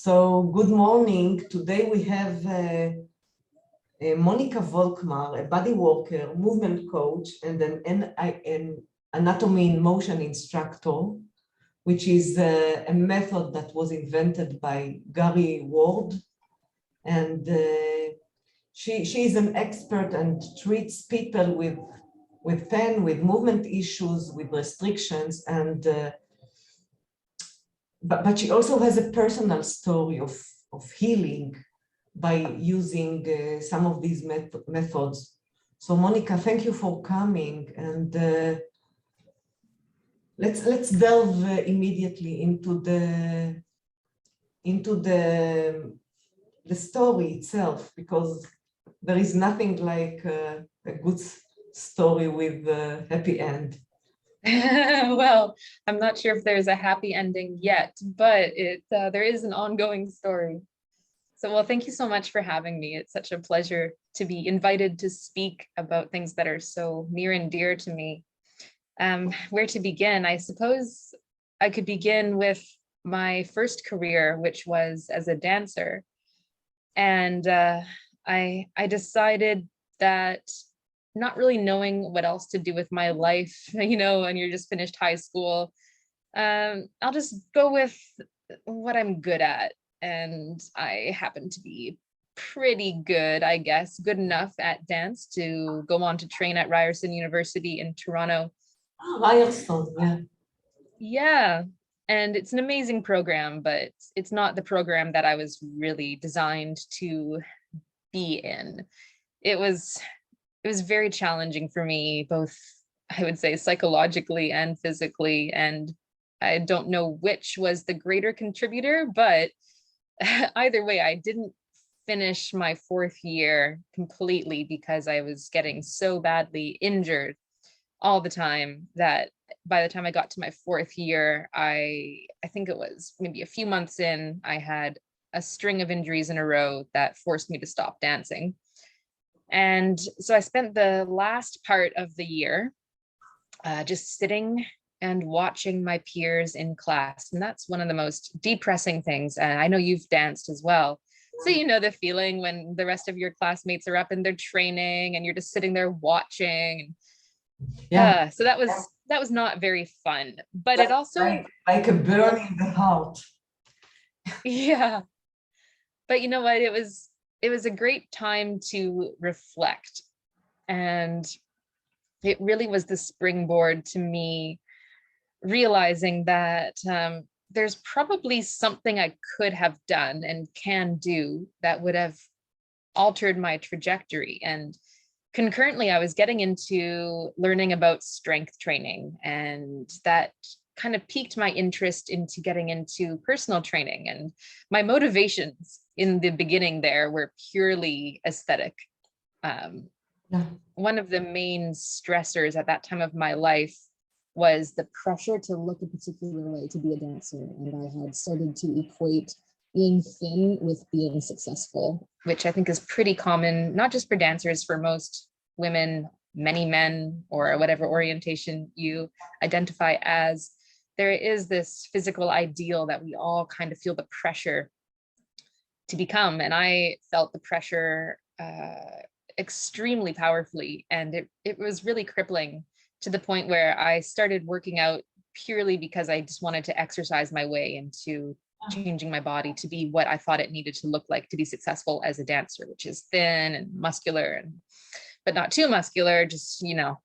So good morning. Today we have Monika Volkmar, a body worker, movement coach, and an anatomy in motion instructor, which is a method that was invented by Gary Ward. And she is an expert and treats people with pain, with movement issues, with restrictions, and but she also has a personal story of healing by using some of these methods. So Monika, thank you for coming, and let's delve immediately into the story itself, because there is nothing like a good story with a happy end. Well, I'm not sure if there's a happy ending yet, but there is an ongoing story. So, well, thank you so much for having me. It's such a pleasure to be invited to speak about things that are so near and dear to me. Where to begin? I suppose I could begin with my first career, which was as a dancer. And I decided that not really knowing what else to do with my life, you know, when you're just finished high school, I'll just go with what I'm good at. And I happen to be pretty good, I guess, good enough at dance to go on to train at Ryerson University in Toronto. Oh, Ryerson, yeah. Yeah, and it's an amazing program, but it's not the program that I was really designed to be in. It was very challenging for me, both, I would say, psychologically and physically, and I don't know which was the greater contributor, but either way, I didn't finish my fourth year completely because I was getting so badly injured all the time that by the time I got to my fourth year, I think it was maybe a few months in, I had a string of injuries in a row that forced me to stop dancing. And so I spent the last part of the year just sitting and watching my peers in class. And that's one of the most depressing things. And I know you've danced as well. So you know the feeling when the rest of your classmates are up and they're training and you're just sitting there watching. Yeah. So that was not very fun, but it also like a burn in the heart. Yeah. But you know what? It was a great time to reflect. And it really was the springboard to me realizing that there's probably something I could have done and can do that would have altered my trajectory. And concurrently, I was getting into learning about strength training, and that kind of piqued my interest into getting into personal training. And my motivations in the beginning there were purely aesthetic. One of the main stressors at that time of my life was the pressure to look a particular way to be a dancer. And I had started to equate being thin with being successful, which I think is pretty common, not just for dancers, for most women, many men, or whatever orientation you identify as. There is this physical ideal that we all kind of feel the pressure to become. And I felt the pressure extremely powerfully. And it was really crippling, to the point where I started working out purely because I just wanted to exercise my way into changing my body to be what I thought it needed to look like to be successful as a dancer, which is thin and muscular, but not too muscular, just, you know.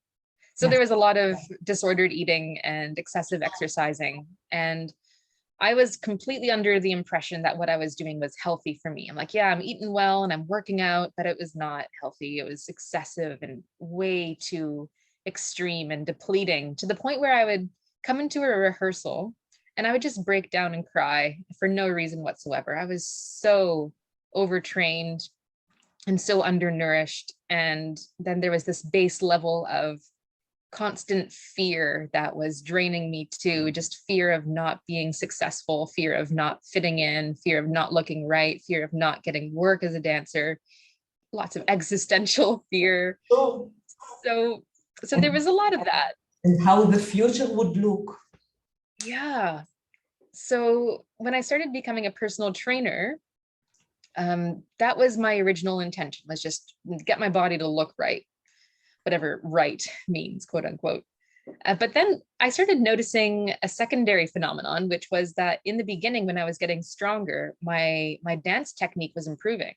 So there was a lot of disordered eating and excessive exercising. And I was completely under the impression that what I was doing was healthy for me. I'm like, yeah, I'm eating well and I'm working out, but it was not healthy. It was excessive and way too extreme and depleting, to the point where I would come into a rehearsal and I would just break down and cry for no reason whatsoever. I was so overtrained and so undernourished. And then there was this base level of constant fear that was draining me too, just fear of not being successful, fear of not fitting in, fear of not looking right, fear of not getting work as a dancer, lots of existential fear. So there was a lot of that. And how the future would look. Yeah. So when I started becoming a personal trainer, that was my original intention. Let's just get my body to look right, whatever right means, quote unquote. But then I started noticing a secondary phenomenon, which was that in the beginning, when I was getting stronger, my dance technique was improving.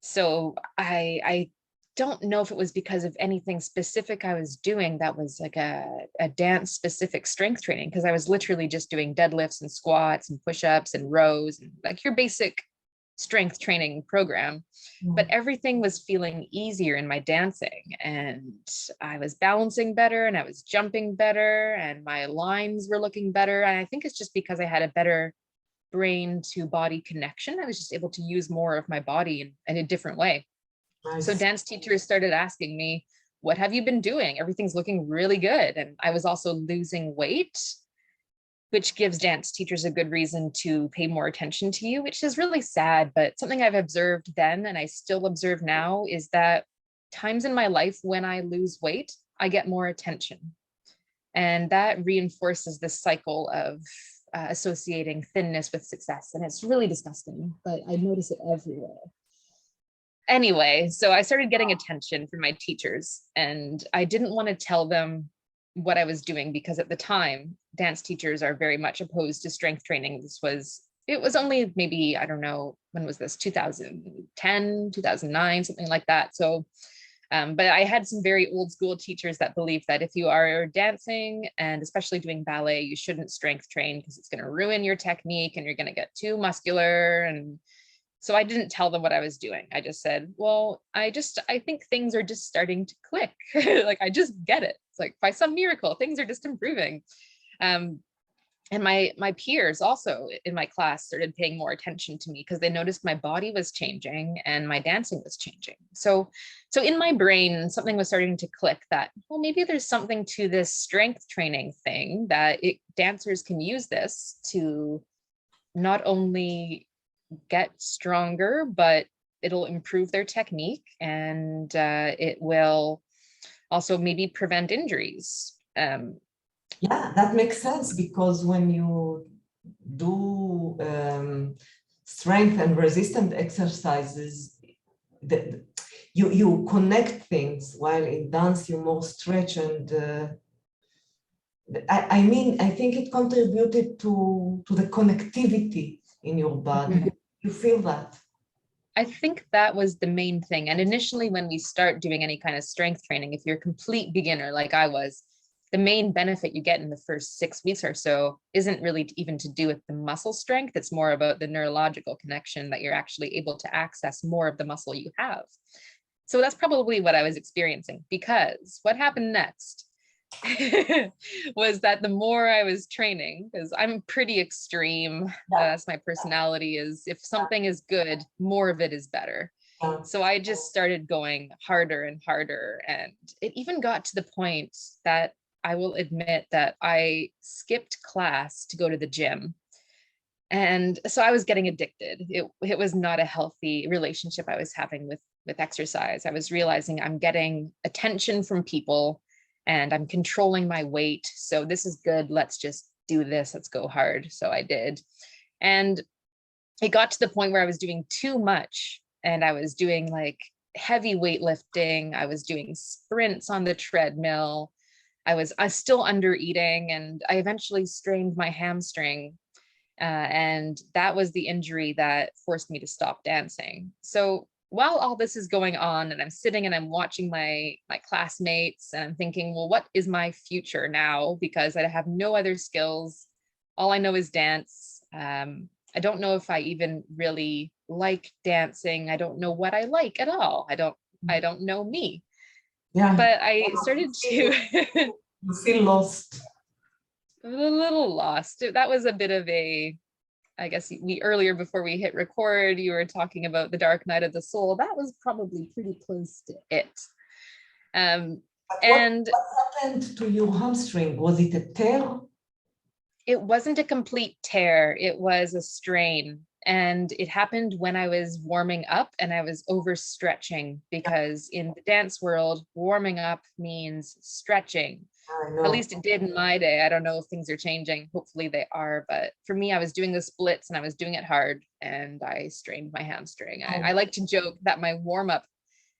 So I don't know if it was because of anything specific I was doing that was like a dance specific strength training, because I was literally just doing deadlifts and squats and push-ups and rows and like your basic strength training program. But everything was feeling easier in my dancing, and I was balancing better and I was jumping better and my lines were looking better. And I think it's just because I had a better brain to body connection. I was just able to use more of my body in a different way. So Nice. dance teachers started asking me, what have you been doing? Everything's looking really good. And I was also losing weight, which gives dance teachers a good reason to pay more attention to you, which is really sad. But something I've observed then, and I still observe now, is that times in my life when I lose weight, I get more attention. And that reinforces this cycle of associating thinness with success. And it's really disgusting, but I notice it everywhere. Anyway, so I started getting attention from my teachers, and I didn't want to tell them what I was doing because at the time, dance teachers are very much opposed to strength training. It was only maybe, I don't know, when was this, 2010, 2009, something like that. So, but I had some very old school teachers that believed that if you are dancing and especially doing ballet, you shouldn't strength train because it's going to ruin your technique and you're going to get too muscular. And so I didn't tell them what I was doing. I just said, well, I think things are just starting to click. Like, I just get it. It's like by some miracle, things are just improving. And my peers also in my class started paying more attention to me because they noticed my body was changing and my dancing was changing. So in my brain, something was starting to click that, well, maybe there's something to this strength training thing that dancers can use this to not only get stronger, but it'll improve their technique, and it will also maybe prevent injuries. Yeah, that makes sense because when you do strength and resistance exercises, you connect things, while in dance you more stretch. And I mean, I think it contributed to the connectivity in your body. Mhm. You feel that? I think that was the main thing. And initially, when we start doing any kind of strength training, if you're a complete beginner like I was, the main benefit you get in the first 6 weeks or so isn't really even to do with the muscle strength. It's more about the neurological connection that you're actually able to access more of the muscle you have. So that's probably what I was experiencing, because what happened next was that the more I was training, because I'm pretty extreme, that's my personality, is if something is good, more of it is better. So I just started going harder and harder. And it even got to the point that I will admit that I skipped class to go to the gym. And so I was getting addicted. It was not a healthy relationship I was having with exercise. I was realizing I'm getting attention from people and I'm controlling my weight. So this is good. Let's just do this. Let's go hard. So I did. And it got to the point where I was doing too much, and I was doing like heavy weightlifting. I was doing sprints on the treadmill. I was still under eating, and I eventually strained my hamstring. And that was the injury that forced me to stop dancing. So while all this is going on, and I'm sitting and I'm watching my classmates, and I'm thinking, well, what is my future now? Because I have no other skills. All I know is dance. I don't know if I even really like dancing. I don't know what I like at all. I don't know me. Yeah. But I started to You feel lost. a little lost. That was a bit of I guess we earlier before we hit record, you were talking about the dark night of the soul. That was probably pretty close to it. And what happened to your hamstring? Was it a tear? it wasn't a complete tear. It was a strain. And it happened when I was warming up and I was overstretching, because in the dance world, warming up means stretching. I At know. least it did in my day. I don't know if things are changing. Hopefully they are. But for me, I was doing the splits and I was doing it hard and I strained my hamstring. I Oh, like to joke that my warm up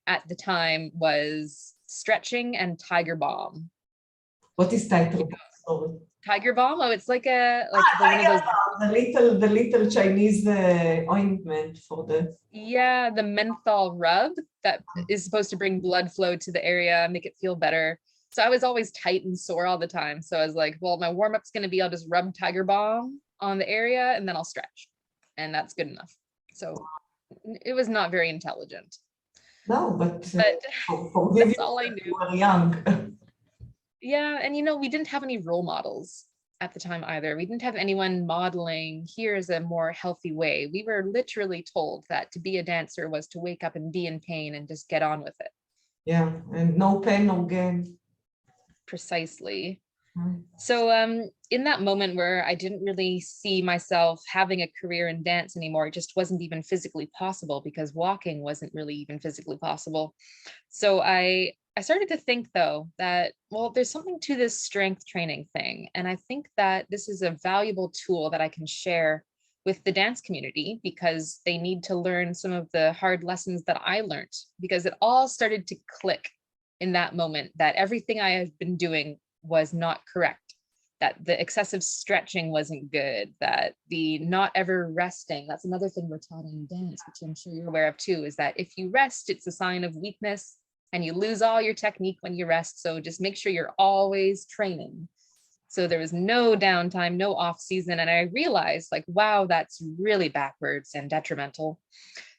at the time was stretching and tiger balm. what is title? Sorry. Tiger balm? Oh, it's like the one of those. The little Chinese ointment for the. Yeah, the menthol rub that is supposed to bring blood flow to the area, make it feel better. So I was always tight and sore all the time. So I was like, well, my warm up's going to be I'll just rub Tiger Balm on the area and then I'll stretch. And that's good enough. So it was not very intelligent, No, but but for that's Vivian, all I you knew. were young. Yeah. And we didn't have any role models at the time either. We didn't have anyone modeling, here's a more healthy way. We were literally told that to be a dancer was to wake up and be in pain and just get on with it. Yeah, and no pain, no gain. Precisely. Mm. So in that moment where I didn't really see myself having a career in dance anymore, it just wasn't even physically possible because walking wasn't really even physically possible. So I started to think though that, well, there's something to this strength training thing. And I think that this is a valuable tool that I can share with the dance community because they need to learn some of the hard lessons that I learned, because it all started to click in that moment that everything I had been doing was not correct, that the excessive stretching wasn't good, that the not ever resting, that's another thing we're taught in dance, which I'm sure you're aware of too, is that if you rest, it's a sign of weakness and you lose all your technique when you rest. So just make sure you're always training. So there was no downtime, no off season. And I realized like, wow, that's really backwards and detrimental.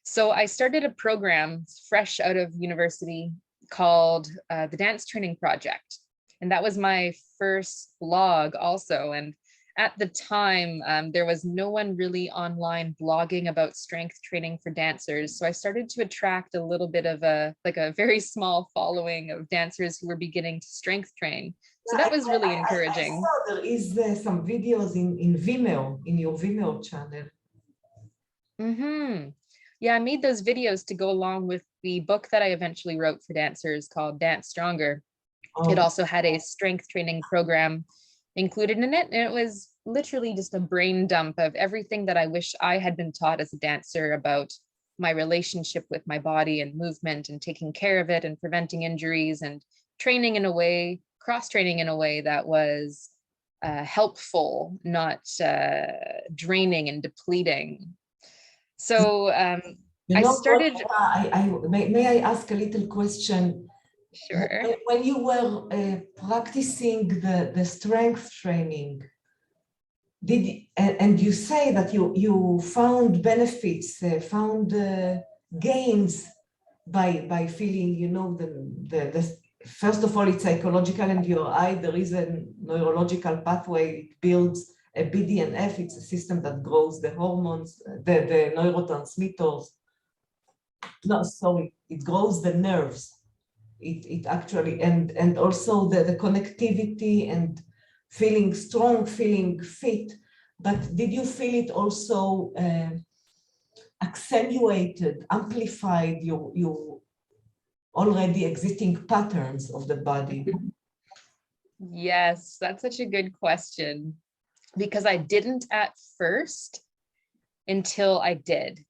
So I started a program fresh out of university called the Dance Training Project. And that was my first blog also. And at the time, there was no one really online blogging about strength training for dancers. So I started to attract a little bit of a very small following of dancers who were beginning to strength train. So that was really encouraging. I saw there is some videos in Vimeo, in your Vimeo channel. Mm-hmm. Yeah, I made those videos to go along with the book that I eventually wrote for dancers called Dance Stronger. It Oh, also had a strength training program included in it. And it was literally just a brain dump of everything that I wish I had been taught as a dancer about my relationship with my body and movement and taking care of it and preventing injuries and training in a way, cross-training in a way that was helpful, not draining and depleting. So you I know what? started. May I ask a little question? Sure. When you were practicing the strength training, and you say that you found benefits, found gains by feeling, the first of all, it's psychological, and your eye, there is a neurological pathway, it builds a BDNF, it's a system that grows the hormones, the neurotransmitters. No, sorry, it grows the nerves. It actually, and also the connectivity and feeling strong, feeling fit. But did you feel it also accentuated, amplified your already existing patterns of the body? Yes, that's such a good question because I didn't at first until I did.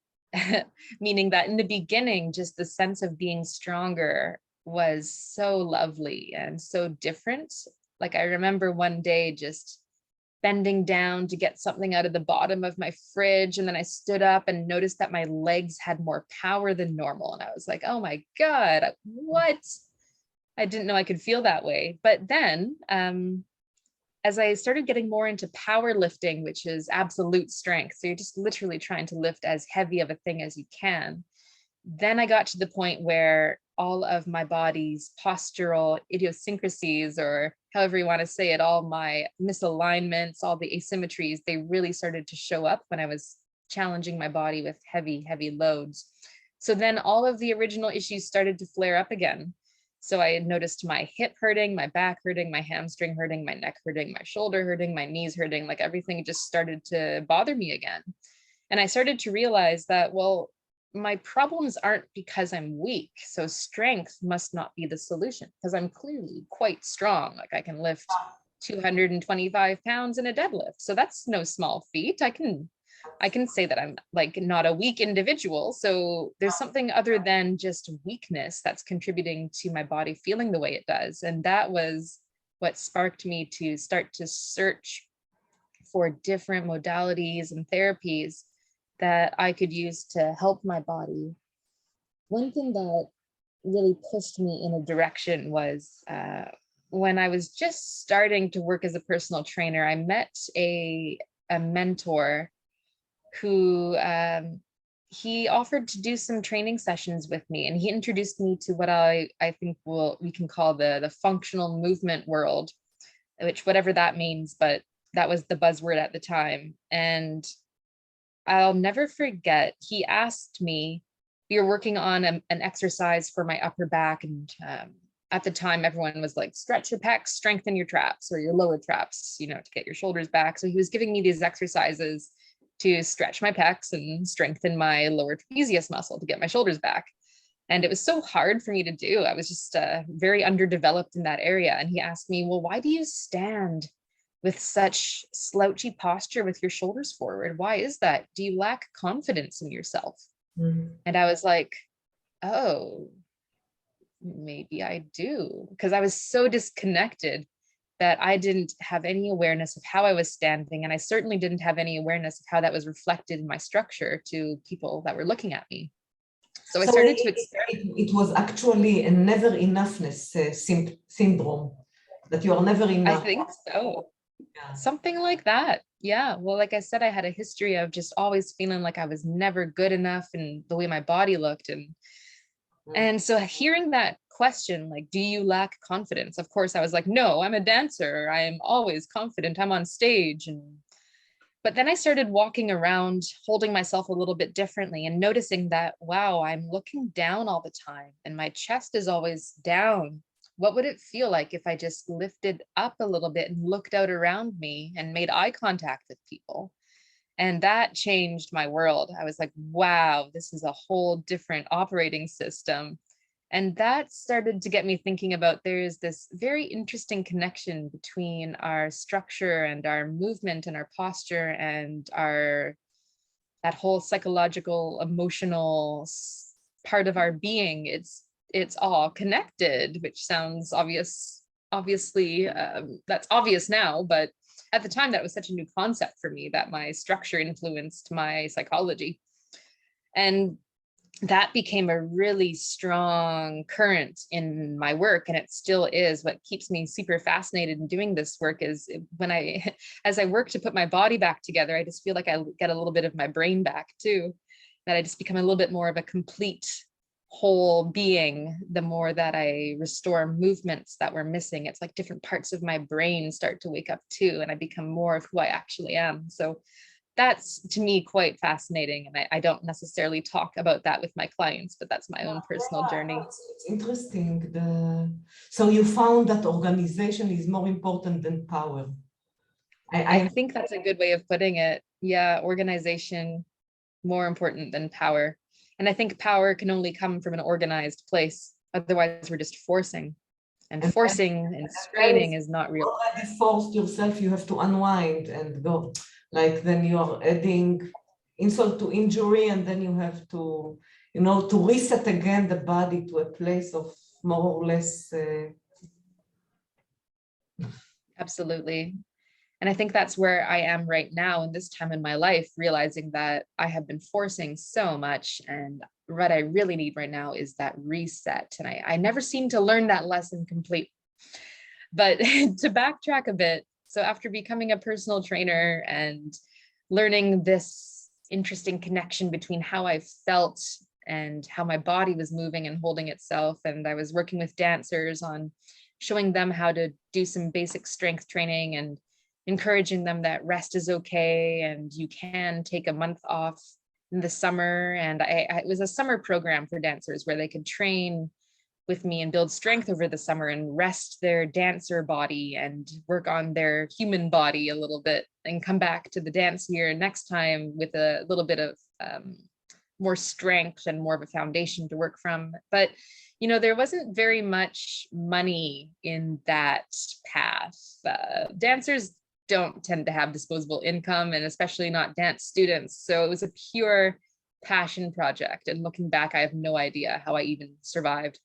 Meaning that in the beginning, just the sense of being stronger was so lovely and so different. Like I remember one day just bending down to get something out of the bottom of my fridge. And then I stood up and noticed that my legs had more power than normal. And I was like, oh my God, what? I didn't know I could feel that way. But then as I started getting more into powerlifting, which is absolute strength, so you're just literally trying to lift as heavy of a thing as you can, then I got to the point where all of my body's postural idiosyncrasies, or however you want to say it, all my misalignments, all the asymmetries, they really started to show up when I was challenging my body with heavy, heavy loads. So then all of the original issues started to flare up again. So I had noticed my hip hurting, my back hurting, my hamstring hurting, my neck hurting, my shoulder hurting, my knees hurting, like everything just started to bother me again. And I started to realize that, well, my problems aren't because I'm weak. So strength must not be the solution, because I'm clearly quite strong. Like I can lift 225 pounds in a deadlift. So that's no small feat. I can say that I'm like not a weak individual. So there's something other than just weakness that's contributing to my body feeling the way it does. And that was what sparked me to start to search for different modalities and therapies that I could use to help my body. One thing that really pushed me in a direction was when I was just starting to work as a personal trainer, I met a mentor who he offered to do some training sessions with me, and he introduced me to what I think we can call the functional movement world, which whatever that means, but that was the buzzword at the time. And I'll never forget, he asked me, we were working on an exercise for my upper back, and at the time everyone was like, stretch your pecs, strengthen your traps or your lower traps, you know, to get your shoulders back. So he was giving me these exercises to stretch my pecs and strengthen my lower trapezius muscle to get my shoulders back. And it was so hard for me to do. I was just very underdeveloped in that area. And he asked me, well, why do you stand with such slouchy posture with your shoulders forward? Why is that? Do you lack confidence in yourself? Mm. And I was like, oh, maybe I do. Because I was so disconnected that I didn't have any awareness of how I was standing. And I certainly didn't have any awareness of how that was reflected in my structure to people that were looking at me. So I started to experiment. It was actually a never enoughness syndrome, that you are never enough. I think so. Yeah. Something like that. Yeah. Well, like I said, I had a history of just always feeling like I was never good enough in the way my body looked. And so hearing that question, like, do you lack confidence? Of course, I was like, no, I'm a dancer. I am always confident. I'm on stage. But then I started walking around, holding myself a little bit differently and noticing that, wow, I'm looking down all the time and my chest is always down. What would it feel like if I just lifted up a little bit and looked out around me and made eye contact with people? And that changed my world. I was like, wow, this is a whole different operating system. And that started to get me thinking about there's this very interesting connection between our structure and our movement and our posture and that whole psychological, emotional part of our being. It's all connected, which sounds obvious. Obviously, that's obvious now, but at the time that was such a new concept for me, that my structure influenced my psychology. And that became a really strong current in my work, and it still is. What keeps me super fascinated in doing this work is as I work to put my body back together, I just feel like I get a little bit of my brain back too, that I just become a little bit more of a complete whole being the more that I restore movements that were missing. It's like different parts of my brain start to wake up too, and I become more of who I actually am. So that's, to me, quite fascinating. And I don't necessarily talk about that with my clients, but that's my own personal journey. It's interesting. So you found that organization is more important than power. I think that's a good way of putting it. Yeah, organization more important than power. And I think power can only come from an organized place. Otherwise, we're just forcing. And forcing and straining is not real. Already forced yourself, you have to unwind and go. Like then you are adding insult to injury, and then you have to, to reset again the body to a place of more or less. Absolutely. And I think that's where I am right now in this time in my life, realizing that I have been forcing so much, and what I really need right now is that reset. And I never seem to learn that lesson completely. But to backtrack a bit, so after becoming a personal trainer and learning this interesting connection between how I felt and how my body was moving and holding itself, and I was working with dancers on showing them how to do some basic strength training and encouraging them that rest is okay and you can take a month off in the summer. And it was a summer program for dancers where they could train with me and build strength over the summer and rest their dancer body and work on their human body a little bit and come back to the dance year next time with a little bit of more strength and more of a foundation to work from. But, you know, there wasn't very much money in that path. Dancers don't tend to have disposable income, and especially not dance students. So it was a pure passion project. And looking back, I have no idea how I even survived.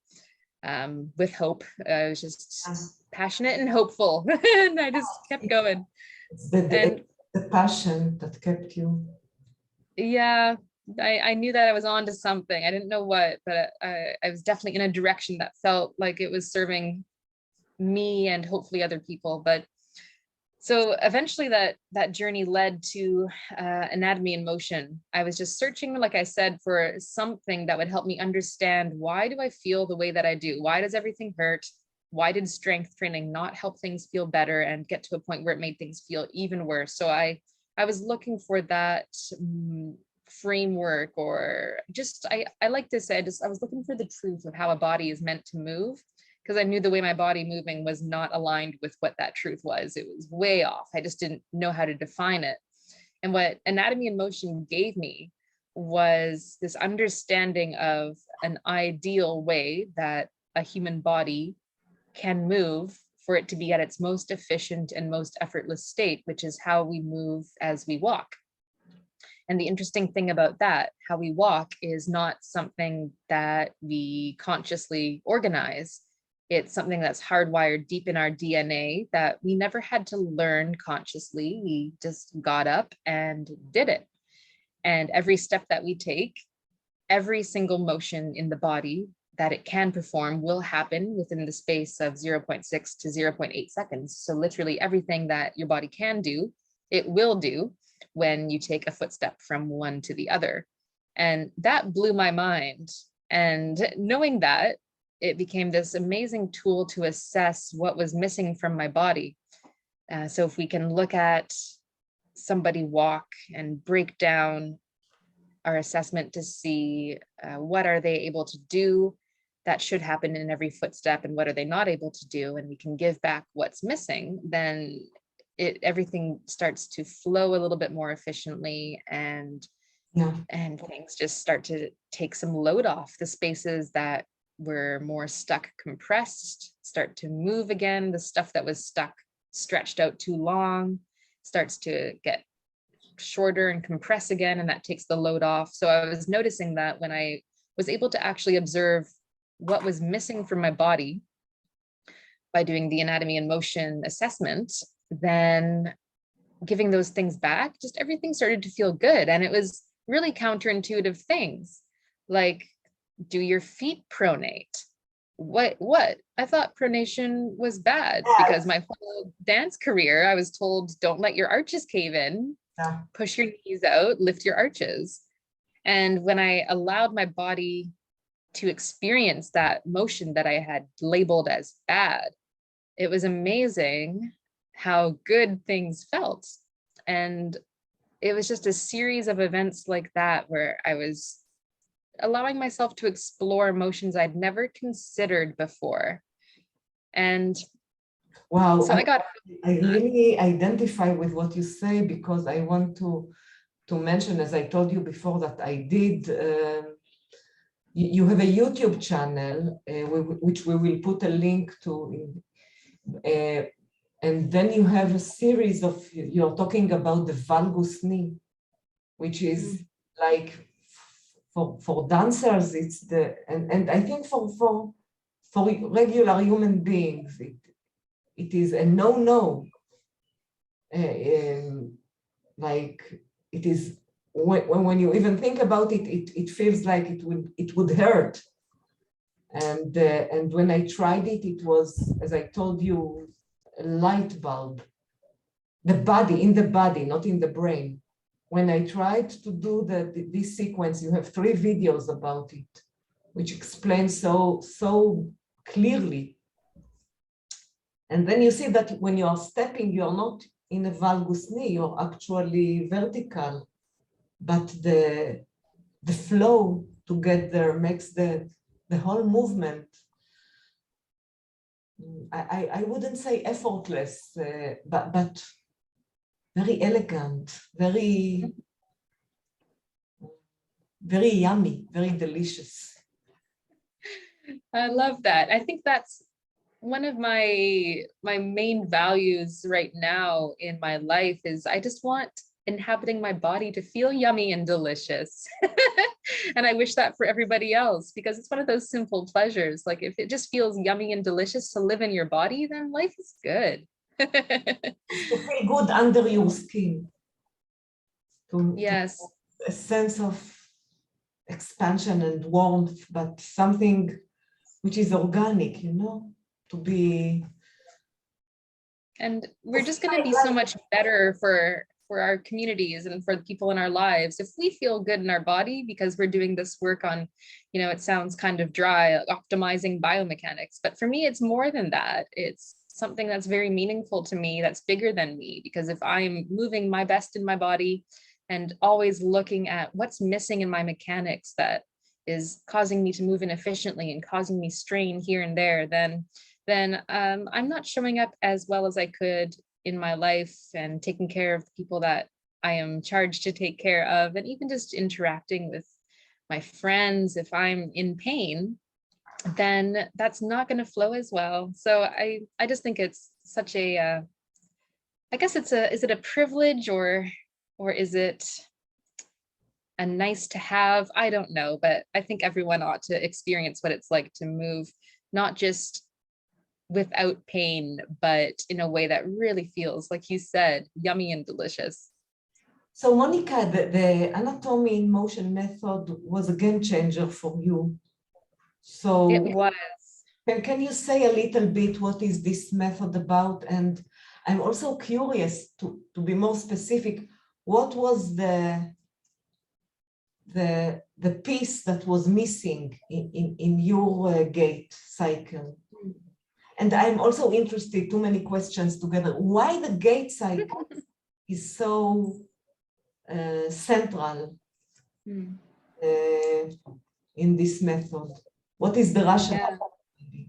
With hope. I was just passionate and hopeful, and I just kept going. It's And the passion that kept you. yeah, I knew that I was on to something. I didn't know what, but I was definitely in a direction that felt like it was serving me and hopefully other people. But so eventually that journey led to anatomy in motion. I was just searching, like I said, for something that would help me understand, why do I feel the way that I do? Why does everything hurt? Why did strength training not help things feel better and get to a point where it made things feel even worse? So I was looking for that framework, or just, I like to say, I was looking for the truth of how a body is meant to move, because I knew the way my body moving was not aligned with what that truth was. It was way off. I just didn't know how to define it. And what anatomy in motion gave me was this understanding of an ideal way that a human body can move for it to be at its most efficient and most effortless state, which is how we move as we walk. And the interesting thing about that, how we walk, is not something that we consciously organize. It's something that's hardwired deep in our DNA that we never had to learn consciously. We just got up and did it. And every step that we take, every single motion in the body that it can perform will happen within the space of 0.6 to 0.8 seconds. So literally everything that your body can do, it will do when you take a footstep from one to the other. And that blew my mind. And knowing that, it became this amazing tool to assess what was missing from my body. So if we can look at somebody walk and break down our assessment to see what are they able to do that should happen in every footstep, and what are they not able to do, and we can give back what's missing, then everything starts to flow a little bit more efficiently, and things just start to take some load off. The spaces that were more stuck, compressed, start to move again. The stuff that was stuck, stretched out too long, starts to get shorter and compress again, and that takes the load off. So I was noticing that when I was able to actually observe what was missing from my body by doing the anatomy and motion assessment, then giving those things back, just everything started to feel good. And it was really counterintuitive things, like, do your feet pronate? What? I thought pronation was bad, because my whole dance career, I was told, don't let your arches cave in, push your knees out, lift your arches. And when I allowed my body to experience that motion that I had labeled as bad, it was amazing how good things felt. And it was just a series of events like that where I was allowing myself to explore emotions I'd never considered before. And wow, so I really identify with what you say, because I want to mention, as I told you before, that I did, you have a YouTube channel, which we will put a link to, and then you have a series of, you're talking about the valgus knee, which is like, for dancers, it's and I think for regular human beings, it is a no. Like, it is, when you even think about it, it feels like it would hurt. And when I tried it, it was, as I told you, a light bulb. In the body, not in the brain. When I tried to do this sequence, you have 3 videos about it, which explain so clearly. And then you see that when you are stepping, you're not in a valgus knee, you're actually vertical. But the flow to get there makes the whole movement, I wouldn't say effortless, but very elegant, very, very yummy, very delicious. I love that. I think that's one of my main values right now in my life is I just want inhabiting my body to feel yummy and delicious. And I wish that for everybody else, because it's one of those simple pleasures. Like if it just feels yummy and delicious to live in your body, then life is good. To feel good under your skin. Yes. To a sense of expansion and warmth, but something which is organic, you know, to be. And we're just going to be so much better for our communities and for the people in our lives if we feel good in our body, because we're doing this work on, you know, it sounds kind of dry, optimizing biomechanics, but for me, it's more than that. It's something that's very meaningful to me, that's bigger than me, because if I'm moving my best in my body and always looking at what's missing in my mechanics that is causing me to move inefficiently and causing me strain here and there, then I'm not showing up as well as I could in my life and taking care of the people that I am charged to take care of, and even just interacting with my friends. If I'm in pain, then that's not going to flow as well. So I just think it's such a, I guess is it a privilege or is it a nice to have? I don't know, but I think everyone ought to experience what it's like to move, not just without pain, but in a way that really feels, like you said, yummy and delicious. So Monika, the anatomy in motion method was a game changer for you. So It was. Can you say a little bit what is this method about? And I'm also curious to be more specific, what was the piece that was missing in your gait cycle? And I'm also interested, too many questions together, why the gait cycle is so central in this method? What is the rationale? Yeah.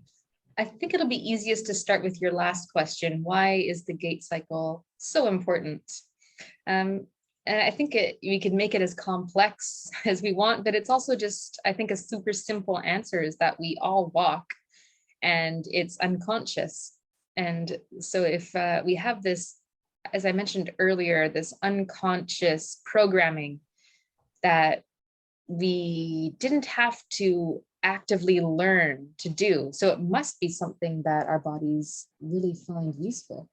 I think it'll be easiest to start with your last question. Why is the gait cycle so important? And I think we could make it as complex as we want, but it's also just, I think a super simple answer is that we all walk and it's unconscious. And so if we have this, as I mentioned earlier, this unconscious programming that we didn't have to actively learn to do. So it must be something that our bodies really find useful.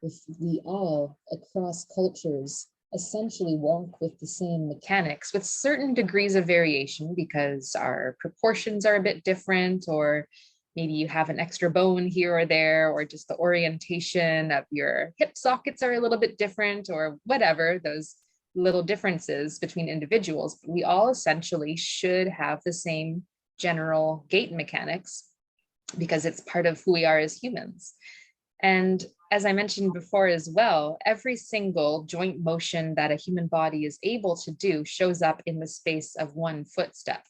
If we all, across cultures, essentially walk with the same mechanics with certain degrees of variation because our proportions are a bit different, or maybe you have an extra bone here or there, or just the orientation of your hip sockets are a little bit different, or whatever, those little differences between individuals. We all essentially should have the same general gait mechanics because it's part of who we are as humans. And as I mentioned before as well, every single joint motion that a human body is able to do shows up in the space of one footstep.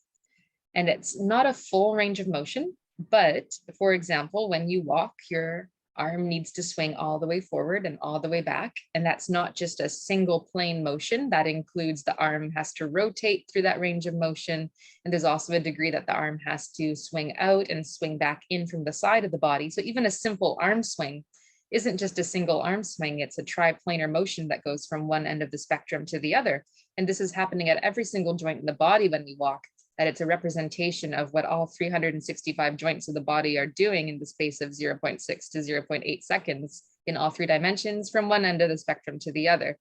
And it's not a full range of motion, but for example, when you walk, your arm needs to swing all the way forward and all the way back. And that's not just a single plane motion. That includes the arm has to rotate through that range of motion. And there's also a degree that the arm has to swing out and swing back in from the side of the body. So even a simple arm swing isn't just a single arm swing, it's a triplanar motion that goes from one end of the spectrum to the other. And this is happening at every single joint in the body when we walk, that it's a representation of what all 365 joints of the body are doing in the space of 0.6 to 0.8 seconds in all three dimensions from one end of the spectrum to the other.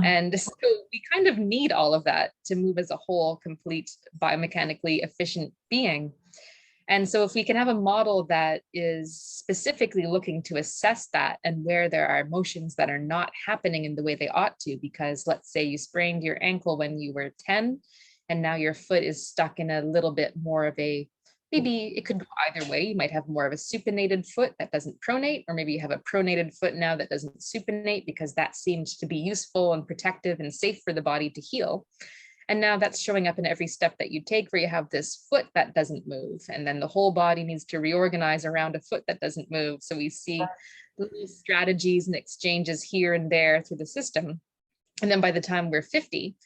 And so we kind of need all of that to move as a whole, complete, biomechanically efficient being. And so if we can have a model that is specifically looking to assess that and where there are motions that are not happening in the way they ought to, because let's say you sprained your ankle when you were 10, and now your foot is stuck in a little bit more of a, maybe it could go either way. You might have more of a supinated foot that doesn't pronate, or maybe you have a pronated foot now that doesn't supinate because that seems to be useful and protective and safe for the body to heal. And now that's showing up in every step that you take where you have this foot that doesn't move. And then the whole body needs to reorganize around a foot that doesn't move. So we see little strategies and exchanges here and there through the system. And then by the time we're 50,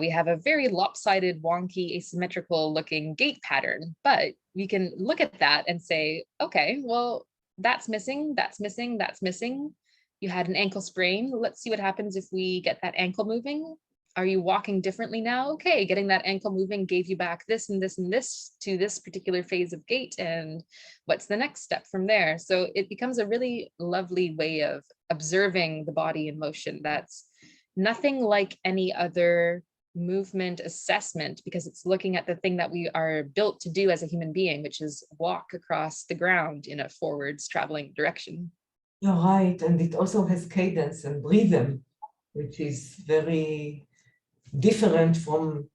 We have a very lopsided, wonky, asymmetrical looking gait pattern, but we can look at that and say, okay, well, that's missing, that's missing, that's missing. You had an ankle sprain. Let's see what happens if we get that ankle moving. Are you walking differently now? Okay, getting that ankle moving gave you back this and this and this to this particular phase of gait. And what's the next step from there? So it becomes a really lovely way of observing the body in motion. That's nothing like any other movement assessment, because it's looking at the thing that we are built to do as a human being, which is walk across the ground in a forwards traveling direction. You're right. And it also has cadence and rhythm, which is very different from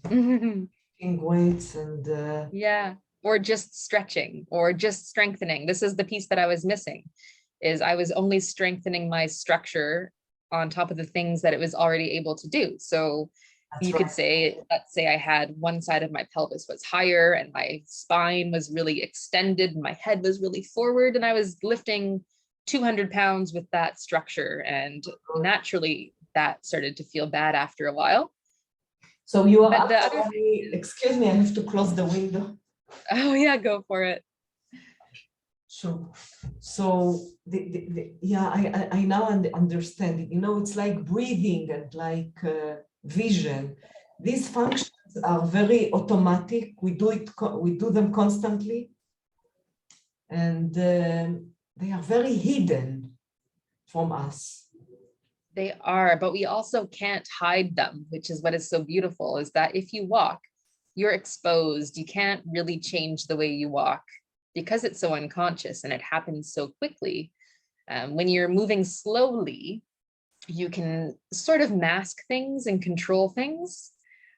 lifting weights and yeah, or just stretching or just strengthening. This is the piece that I was missing, is I was only strengthening my structure on top of the things that it was already able to do. So you could say, let's say I had one side of my pelvis was higher and my spine was really extended and my head was really forward, and I was lifting 200 pounds with that structure, and naturally that started to feel bad after a while. So you are actually, excuse me, I have to close the window. Oh yeah, go for it. Sure. So yeah, I now understand it. You know, it's like breathing and like vision. These functions are very automatic. We do them constantly, and they are very hidden from us. They are, but we also can't hide them, which is what is so beautiful, is that if you walk, you're exposed. You can't really change the way you walk because it's so unconscious and it happens so quickly. When you're moving slowly, you can sort of mask things and control things.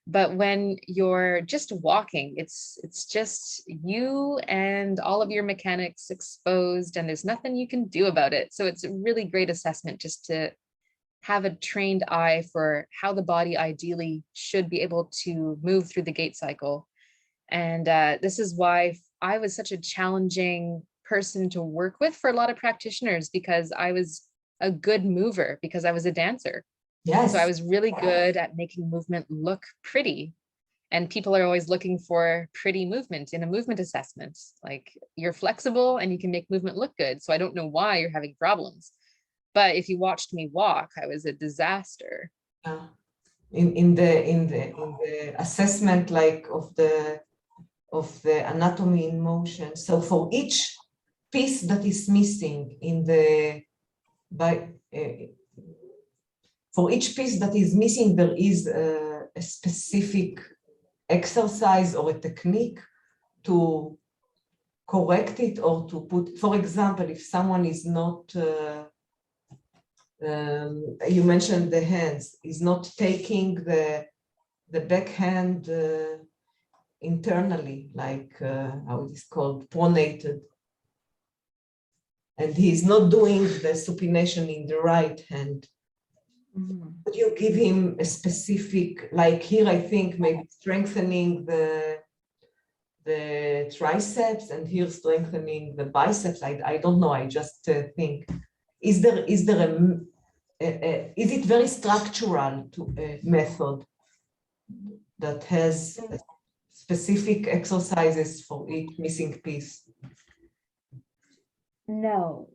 But when you're just walking, it's just you and all of your mechanics exposed, and there's nothing you can do about it. So it's a really great assessment just to have a trained eye for how the body ideally should be able to move through the gait cycle. And this is why I was such a challenging person to work with for a lot of practitioners, because I was a good mover, because I was a dancer. Yes. So I was really good at making movement look pretty. And people are always looking for pretty movement in a movement assessment. Like, you're flexible and you can make movement look good. So I don't know why you're having problems. But if you watched me walk, I was a disaster. In the assessment, like of the anatomy in motion. So for each piece that is missing for each piece that is missing, there is a specific exercise or a technique to correct it, or to put, for example, if someone is not you mentioned the hands, is not taking the backhand internally, like how it is called, pronated, and he's not doing the supination in the right hand. Would you give him a specific, like here, I think maybe strengthening the triceps, and here strengthening the biceps? I don't know. I just think, is it very structural to a method that has specific exercises for each missing piece? No.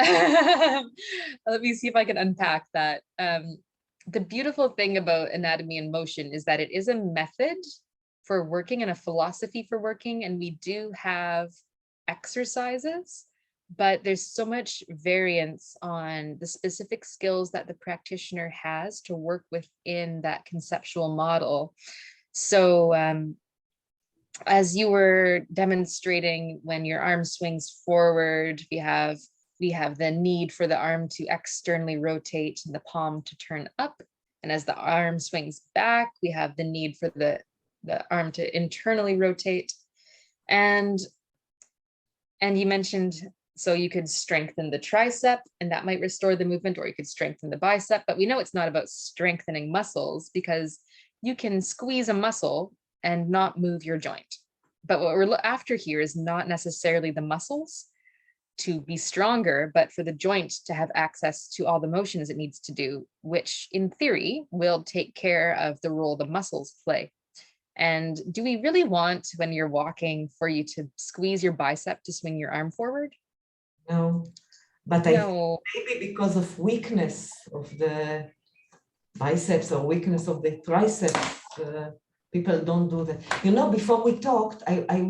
Let me see if I can unpack that. The beautiful thing about anatomy in motion is that it is a method for working and a philosophy for working, and we do have exercises, but there's so much variance on the specific skills that the practitioner has to work within that conceptual model. So as you were demonstrating, when your arm swings forward, we have the need for the arm to externally rotate and the palm to turn up. And as the arm swings back, we have the need for the arm to internally rotate. And you mentioned, so you could strengthen the tricep and that might restore the movement, or you could strengthen the bicep, but we know it's not about strengthening muscles, because you can squeeze a muscle and not move your joint. But what we're after here is not necessarily the muscles. to be stronger, but for the joint to have access to all the motions it needs to do, which in theory will take care of the role the muscles play. And do we really want, when you're walking, for you to squeeze your bicep to swing your arm forward? No, but I think No. maybe because of weakness of the biceps or weakness of the triceps, people don't do that. You know, before we talked, I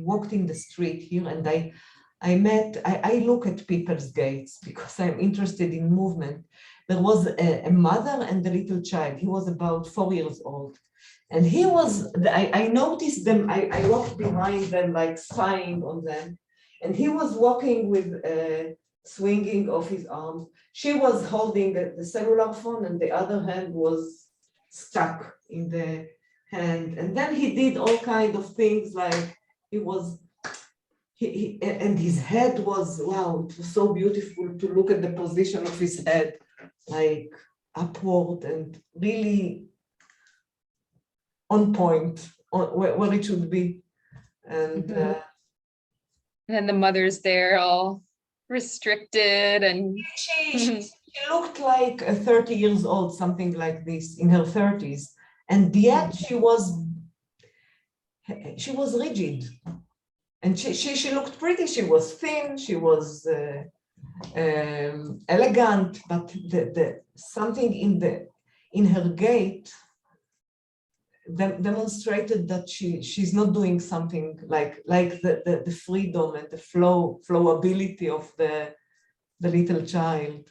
walked in the street here, and I look at people's gaits because I'm interested in movement. There was a mother and a little child. He was about 4 years old. And he was, I noticed them, I walked behind them, like spying on them. And he was walking with swinging of his arms. She was holding the cellular phone, and the other hand was stuck in the hand. And then he did all kinds of things, like and his head was, wow, it was so beautiful to look at the position of his head, like upward and really on point, where it should be. And And then the mother's there all restricted, and she looked like 30 years old, something like this, in her 30s. And yet she was rigid. And she looked pretty, she was thin, she was elegant, but the something in her gait demonstrated that she's not doing something like the freedom and the flowability of the little child.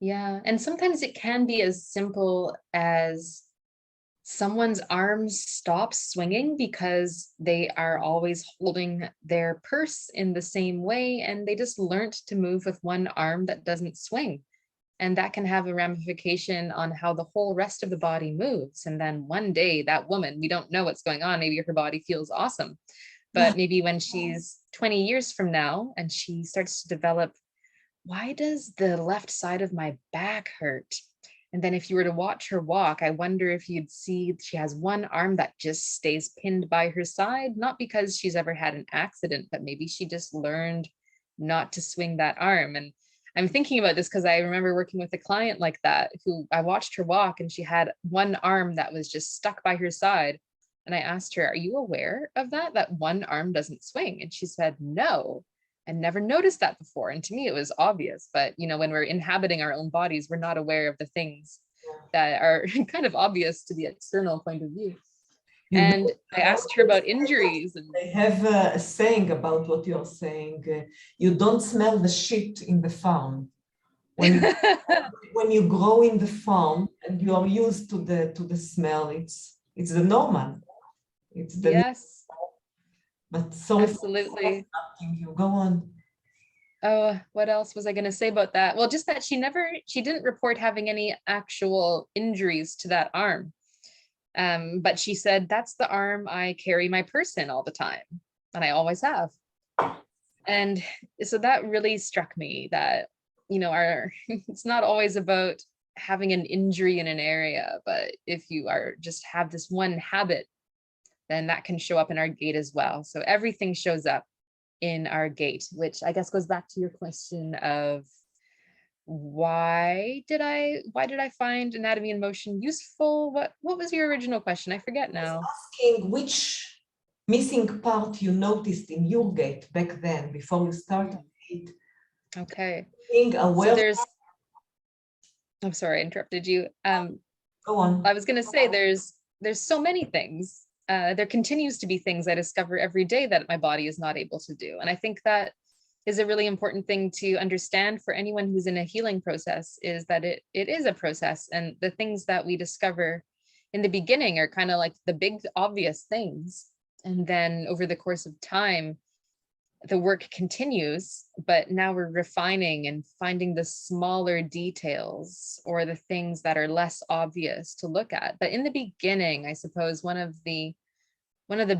Yeah, and sometimes it can be as simple as someone's arms stop swinging because they are always holding their purse in the same way, and they just learned to move with one arm that doesn't swing. And that can have a ramification on how the whole rest of the body moves. And then one day that woman, we don't know what's going on. Maybe her body feels awesome, but maybe when she's 20 years from now and she starts to develop, why does the left side of my back hurt? And then if you were to watch her walk, I wonder if you'd see she has one arm that just stays pinned by her side, not because she's ever had an accident, but maybe she just learned not to swing that arm. And I'm thinking about this because I remember working with a client like that, who I watched her walk, and she had one arm that was just stuck by her side. And I asked her, are you aware of that one arm doesn't swing? And she said, no, I never noticed that before. And to me, it was obvious. But, you know, when we're inhabiting our own bodies, we're not aware of the things that are kind of obvious to the external point of view. And I asked her about injuries. And I have a saying about what you're saying. You don't smell the shit in the farm. When you grow in the farm and you are used to the smell, it's the normal. It's the yes. But so absolutely. You go on. Oh, what else was I going to say about that? Well, just that she didn't report having any actual injuries to that arm. But she said, that's the arm I carry my purse in all the time. And I always have. And so that really struck me that, you know, it's not always about having an injury in an area, but if you are just have this one habit, then that can show up in our gait as well. So everything shows up in our gait, which I guess goes back to your question of why did I find anatomy and motion useful? What was your original question? I forget now. I was asking which missing part you noticed in your gait back then before you started it. Okay. Being aware. So I'm sorry, I interrupted you. Go on. I was going to say there's so many things. There continues to be things I discover every day that my body is not able to do. And I think that is a really important thing to understand for anyone who's in a healing process, is that it is a process. And the things that we discover in the beginning are kind of like the big obvious things. And then over the course of time, the work continues, but now we're refining and finding the smaller details or the things that are less obvious to look at. But in the beginning, I suppose one of the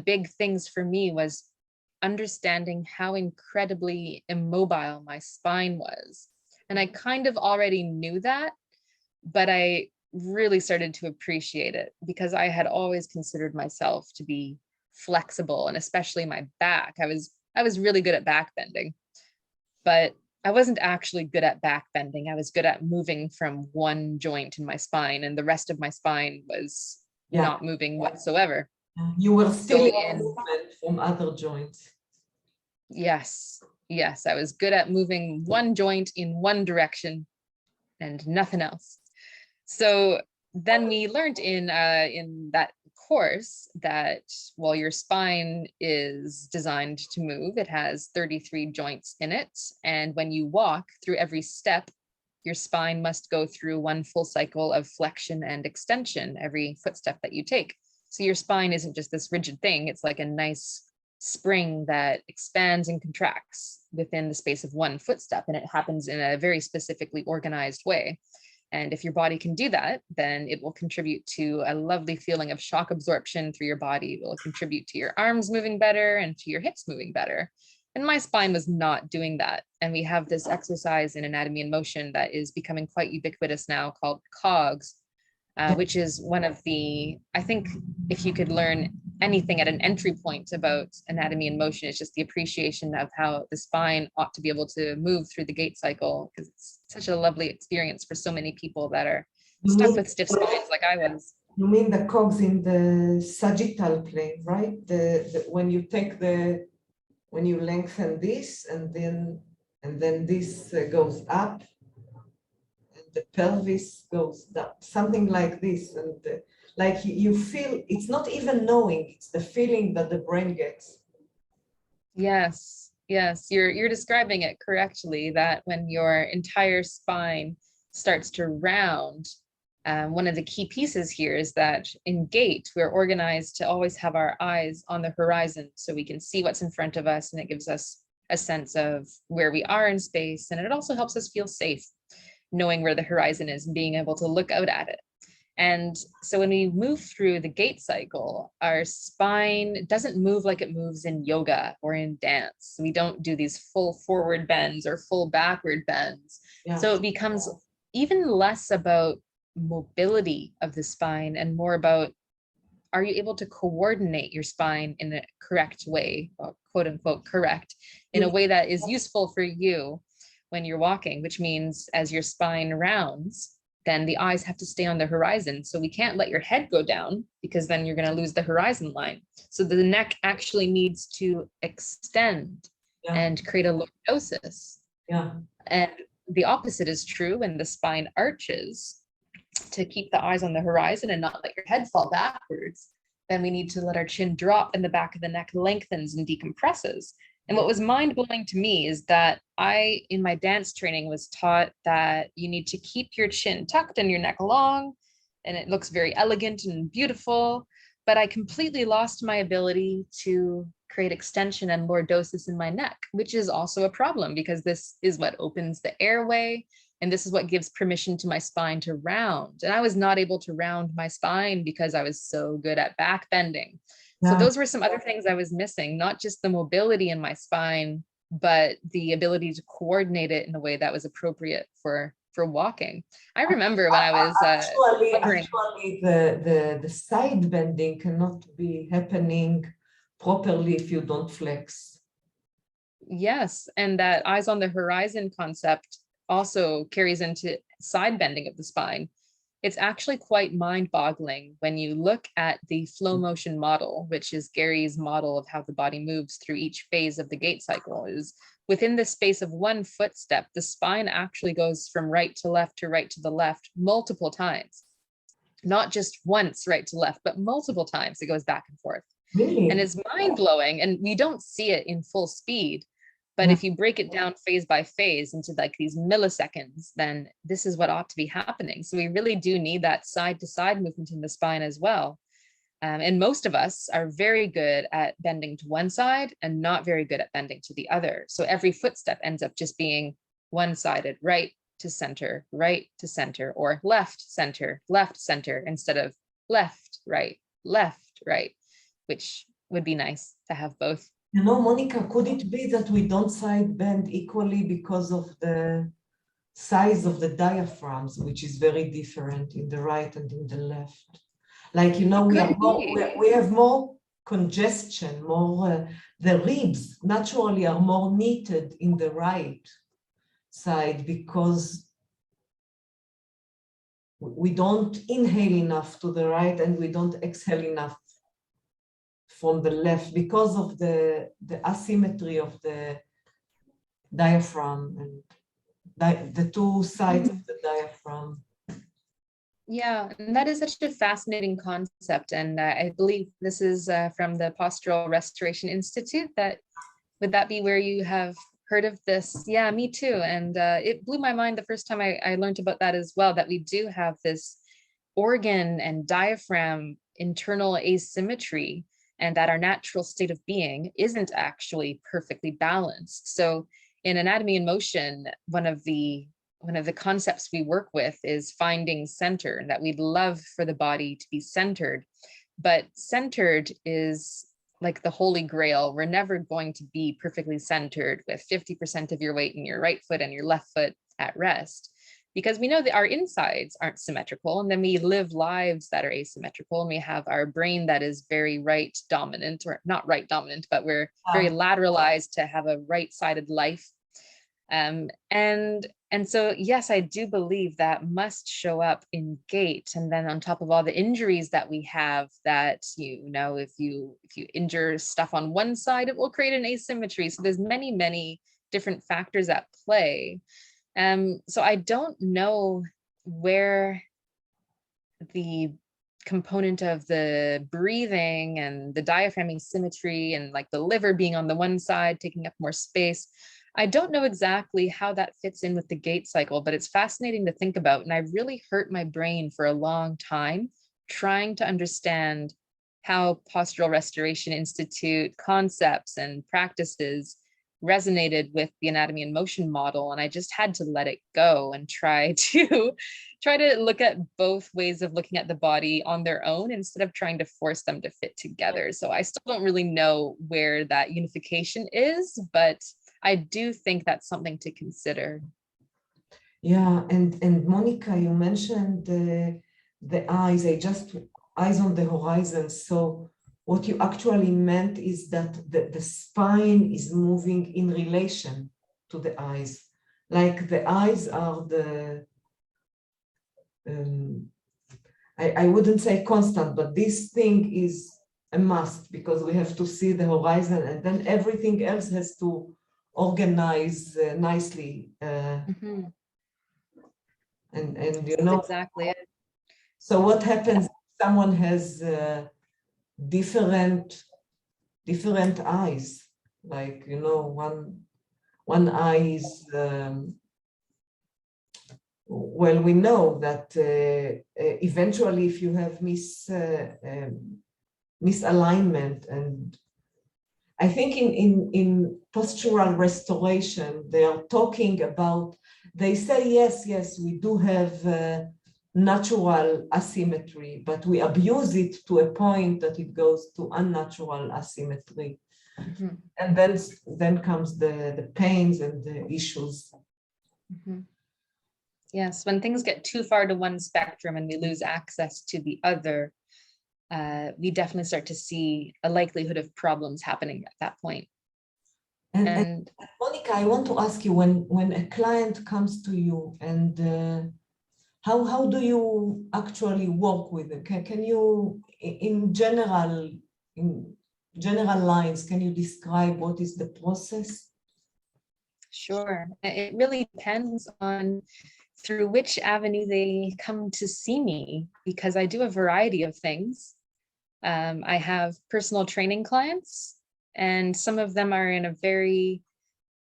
big things for me was understanding how incredibly immobile my spine was. And I kind of already knew that, but I really started to appreciate it because I had always considered myself to be flexible, and especially my back. I was I was really good at back bending, but I wasn't actually good at back bending. I was good at moving from one joint in my spine, and the rest of my spine was not moving whatsoever. You were still So in movement from other joints. Yes, yes, I was good at moving one joint in one direction and nothing else. So then we learned in that course that while your spine is designed to move, it has 33 joints in it. And when you walk through every step, your spine must go through one full cycle of flexion and extension every footstep that you take. So your spine isn't just this rigid thing. It's like a nice spring that expands and contracts within the space of one footstep. And it happens in a very specifically organized way. And if your body can do that, then it will contribute to a lovely feeling of shock absorption through your body. It will contribute to your arms moving better and to your hips moving better. And my spine was not doing that. And we have this exercise in anatomy and motion that is becoming quite ubiquitous now called COGS, which is one of the, I think if you could learn anything at an entry point about anatomy and motion, it's just the appreciation of how the spine ought to be able to move through the gait cycle, because it's such a lovely experience for so many people that are stuck with stiff spines like I was. You mean the cogs in the sagittal plane, right? When you take when you lengthen this and then this goes up, the pelvis goes down, something like this, and like you feel, it's not even knowing, it's the feeling that the brain gets. Yes, yes, you're describing it correctly, that when your entire spine starts to round, one of the key pieces here is that in gait, we're organized to always have our eyes on the horizon so we can see what's in front of us, and it gives us a sense of where we are in space, and it also helps us feel safe, knowing where the horizon is and being able to look out at it. And so when we move through the gait cycle, our spine doesn't move like it moves in yoga or in dance. We don't do these full forward bends or full backward bends. Yeah. So it becomes even less about mobility of the spine and more about, are you able to coordinate your spine in a correct way, or quote unquote correct, in a way that is useful for you when you're walking, which means as your spine rounds, then the eyes have to stay on the horizon. So we can't let your head go down, because then you're going to lose the horizon line. So the neck actually needs to extend and create a lordosis. And the opposite is true when the spine arches to keep the eyes on the horizon and not let your head fall backwards. Then we need to let our chin drop and the back of the neck lengthens and decompresses. And what was mind-blowing to me is that I, in my dance training, was taught that you need to keep your chin tucked and your neck long, and it looks very elegant and beautiful. But I completely lost my ability to create extension and lordosis in my neck, which is also a problem, because this is what opens the airway, and this is what gives permission to my spine to round. And I was not able to round my spine because I was so good at back bending. So those were some other things I was missing, not just the mobility in my spine, but the ability to coordinate it in a way that was appropriate for walking. I remember when I was actually the side bending cannot be happening properly if you don't flex. Yes, and that eyes on the horizon concept also carries into side bending of the spine. It's actually quite mind-boggling when you look at the flow motion model, which is Gary's model of how the body moves through each phase of the gait cycle. Is within the space of one footstep, the spine actually goes from right to left to right to the left multiple times. Not just once right to left, but multiple times it goes back and forth. Really? And it's mind-blowing, and we don't see it in full speed. But if you break it down phase by phase into like these milliseconds, then this is what ought to be happening. So we really do need that side to side movement in the spine as well. And most of us are very good at bending to one side and not very good at bending to the other. So every footstep ends up just being one-sided, right to center, or left, center, instead of left, right, which would be nice to have both. You know, Monika, could it be that we don't side bend equally because of the size of the diaphragms, which is very different in the right and in the left? Like, you know, we have more congestion, more the ribs naturally are more knitted in the right side because we don't inhale enough to the right and we don't exhale enough from the left because of the asymmetry of the diaphragm and the two sides of the diaphragm. Yeah, and that is such a fascinating concept. And I believe this is from the Postural Restoration Institute. Would that be where you have heard of this? Yeah, me too. And it blew my mind the first time I learned about that as well, that we do have this organ and diaphragm internal asymmetry, and that our natural state of being isn't actually perfectly balanced. So in Anatomy in Motion, one of the concepts we work with is finding center, and that we'd love for the body to be centered, but centered is like the holy grail. We're never going to be perfectly centered with 50% of your weight in your right foot and your left foot at rest, because we know that our insides aren't symmetrical, and then we live lives that are asymmetrical, and we have our brain that is very right dominant, or not right dominant, but we're very lateralized to have a right-sided life. And so, yes, I do believe that must show up in gait. And then on top of all the injuries that we have, that, if you injure stuff on one side, it will create an asymmetry. So there's many, many different factors at play. So I don't know where the component of the breathing and the diaphragm asymmetry and like the liver being on the one side, taking up more space, I don't know exactly how that fits in with the gait cycle, but it's fascinating to think about. And I really hurt my brain for a long time trying to understand how Postural Restoration Institute concepts and practices resonated with the Anatomy in Motion model. And I just had to let it go and try to look at both ways of looking at the body on their own instead of trying to force them to fit together. So I still don't really know where that unification is, but I do think that's something to consider. Yeah, and Monika, you mentioned the eyes, eyes on the horizon. So what you actually meant is that the spine is moving in relation to the eyes. Like the eyes are the, I wouldn't say constant, but this thing is a must because we have to see the horizon, and then everything else has to organize nicely. And That's exactly it. So what happens if someone has different eyes? Like, one eye is, well, we know that eventually if you have misalignment, and I think in postural restoration, they are talking about, they say, yes, we do have natural asymmetry, but we abuse it to a point that it goes to unnatural asymmetry. And then comes the pains and the issues. Yes, when things get too far to one spectrum and we lose access to the other, we definitely start to see a likelihood of problems happening at that point. And Monika, I want to ask you, when a client comes to you, and how do you actually work with them? Can you, in general lines, can you describe what is the process? Sure. It really depends on through which avenue they come to see me, because I do a variety of things. I have personal training clients, and some of them are in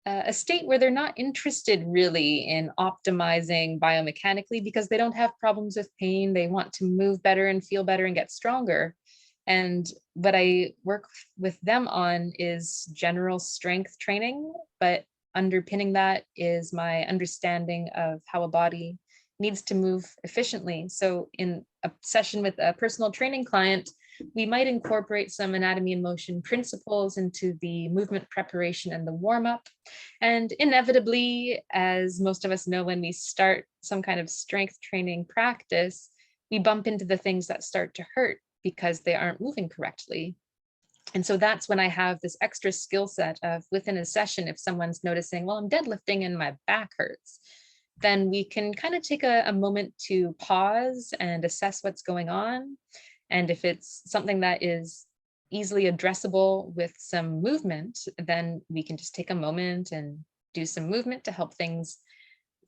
a state where they're not interested really in optimizing biomechanically because they don't have problems with pain. They want to move better and feel better and get stronger. And what I work with them on is general strength training, but underpinning that is my understanding of how a body needs to move efficiently. So in a session with a personal training client, we might incorporate some Anatomy in Motion principles into the movement preparation and the warm-up. And inevitably, as most of us know, when we start some kind of strength training practice, we bump into the things that start to hurt because they aren't moving correctly. And so that's when I have this extra skill set of within a session, if someone's noticing, well, I'm deadlifting and my back hurts, then we can kind of take a moment to pause and assess what's going on. And if it's something that is easily addressable with some movement, then we can just take a moment and do some movement to help things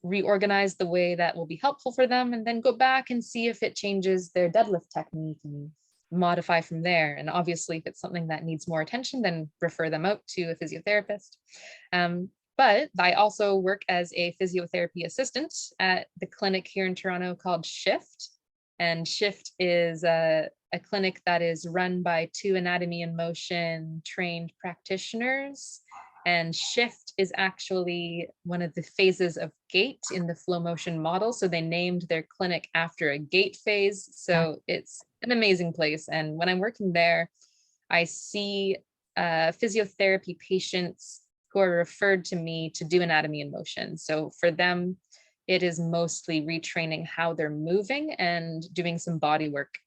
reorganize the way that will be helpful for them, and then go back and see if it changes their deadlift technique and modify from there. And obviously, if it's something that needs more attention, then refer them out to a physiotherapist. But I also work as a physiotherapy assistant at the clinic here in Toronto called Shift. And Shift is a clinic that is run by 2 anatomy and motion trained practitioners. And Shift is actually one of the phases of gait in the flow motion model. So they named their clinic after a gait phase. So it's an amazing place. And when I'm working there, I see physiotherapy patients who are referred to me to do anatomy and motion. So for them, it is mostly retraining how they're moving and doing some body work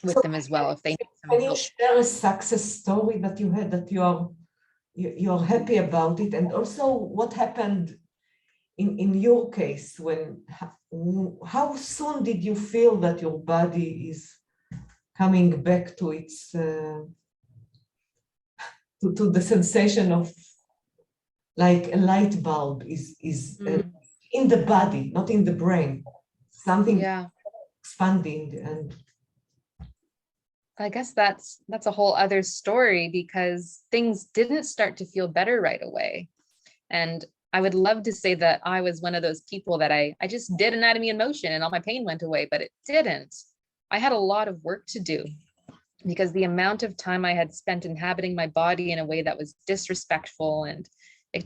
with them as well if they need some help. Can help. you share a success story that you had that you're happy about it, and also what happened in your case when how soon did you feel that your body is coming back to its to the sensation of like a light bulb is in the body, not in the brain, something expanding? And I guess that's a whole other story, because things didn't start to feel better right away. And I would love to say that I was one of those people that I just did anatomy and motion and all my pain went away, but it didn't. I had a lot of work to do, because the amount of time I had spent inhabiting my body in a way that was disrespectful and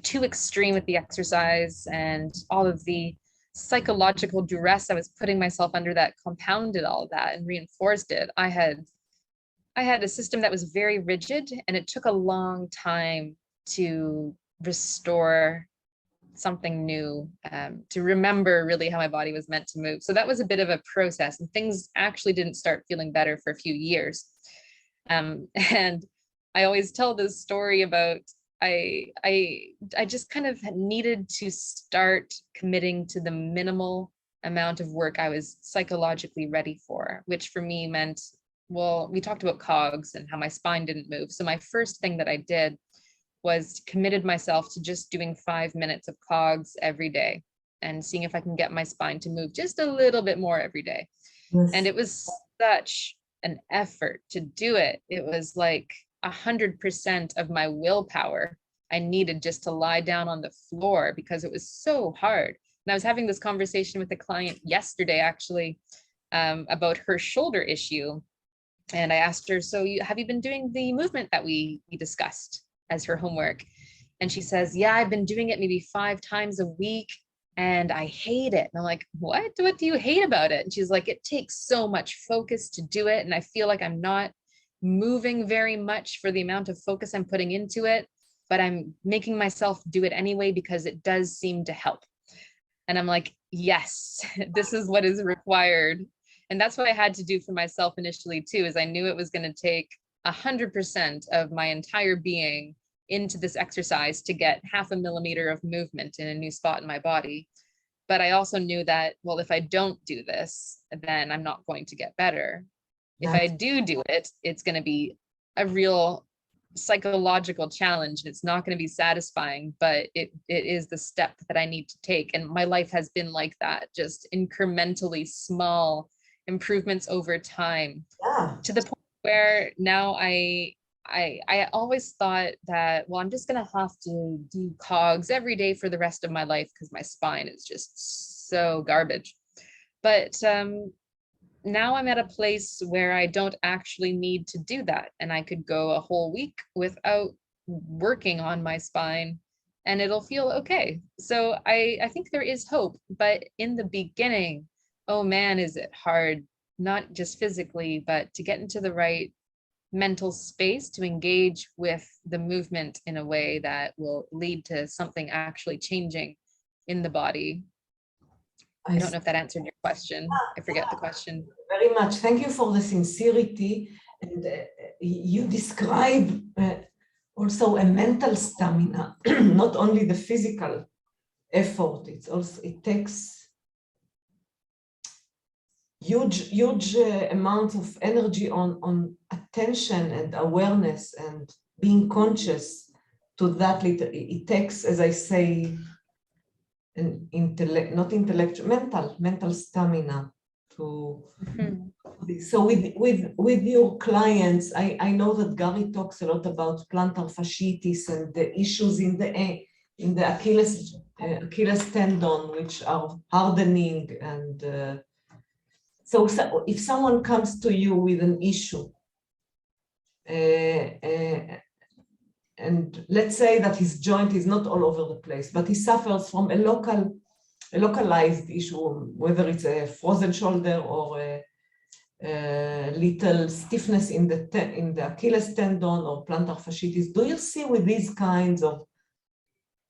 too extreme with the exercise, and all of the psychological duress I was putting myself under that compounded all of that and reinforced it. I had a system that was very rigid, and it took a long time to restore something new, to remember really how my body was meant to move. So that was a bit of a process, and things actually didn't start feeling better for a few years. And I always tell this story about I just kind of needed to start committing to the minimal amount of work I was psychologically ready for, which for me meant, well, we talked about cogs and how my spine didn't move. So my first thing that I did was committed myself to just doing 5 minutes of cogs every day and seeing if I can get my spine to move just a little bit more every day. yes. And it was such an effort to do it. It was like 100% of my willpower I needed just to lie down on the floor, because it was so hard. And I was having this conversation with a client yesterday, actually, about her shoulder issue. And I asked her, so have you been doing the movement that we discussed as her homework? And she says, yeah, I've been doing it maybe 5 times a week and I hate it. And I'm like, what do you hate about it? And she's like, it takes so much focus to do it. And I feel like I'm not moving very much for the amount of focus I'm putting into it, but I'm making myself do it anyway because it does seem to help. And I'm like, yes, this is what is required. And that's what I had to do for myself initially too, is I knew it was going to take 100% of my entire being into this exercise to get 0.5 millimeter of movement in a new spot in my body. But I also knew that, well, if I don't do this, then I'm not going to get better. If I do it, it's going to be a real psychological challenge. It's not going to be satisfying, but it is the step that I need to take. And my life has been like that, just incrementally small improvements over time, to the point where now I always thought that, well, I'm just going to have to do cogs every day for the rest of my life because my spine is just so garbage. But now I'm at a place where I don't actually need to do that. And I could go a whole week without working on my spine and it'll feel okay. So I think there is hope, but in the beginning, oh man, is it hard, not just physically, but to get into the right mental space to engage with the movement in a way that will lead to something actually changing in the body. I don't know if that answered your question. I forget the question. Very much. Thank you for the sincerity. And you describe also a mental stamina, not only the physical effort. It takes huge amounts of energy on attention and awareness and being conscious to that. It takes, as I say, an not intellectual, mental stamina to. So with your clients, I know that Gary talks a lot about plantar fasciitis and the issues in the Achilles tendon, which are hardening. And so if someone comes to you with an issue, and let's say that his joint is not all over the place, but he suffers from a localized issue, whether it's a frozen shoulder or a little stiffness in the Achilles tendon or plantar fasciitis. Do you see with these kinds of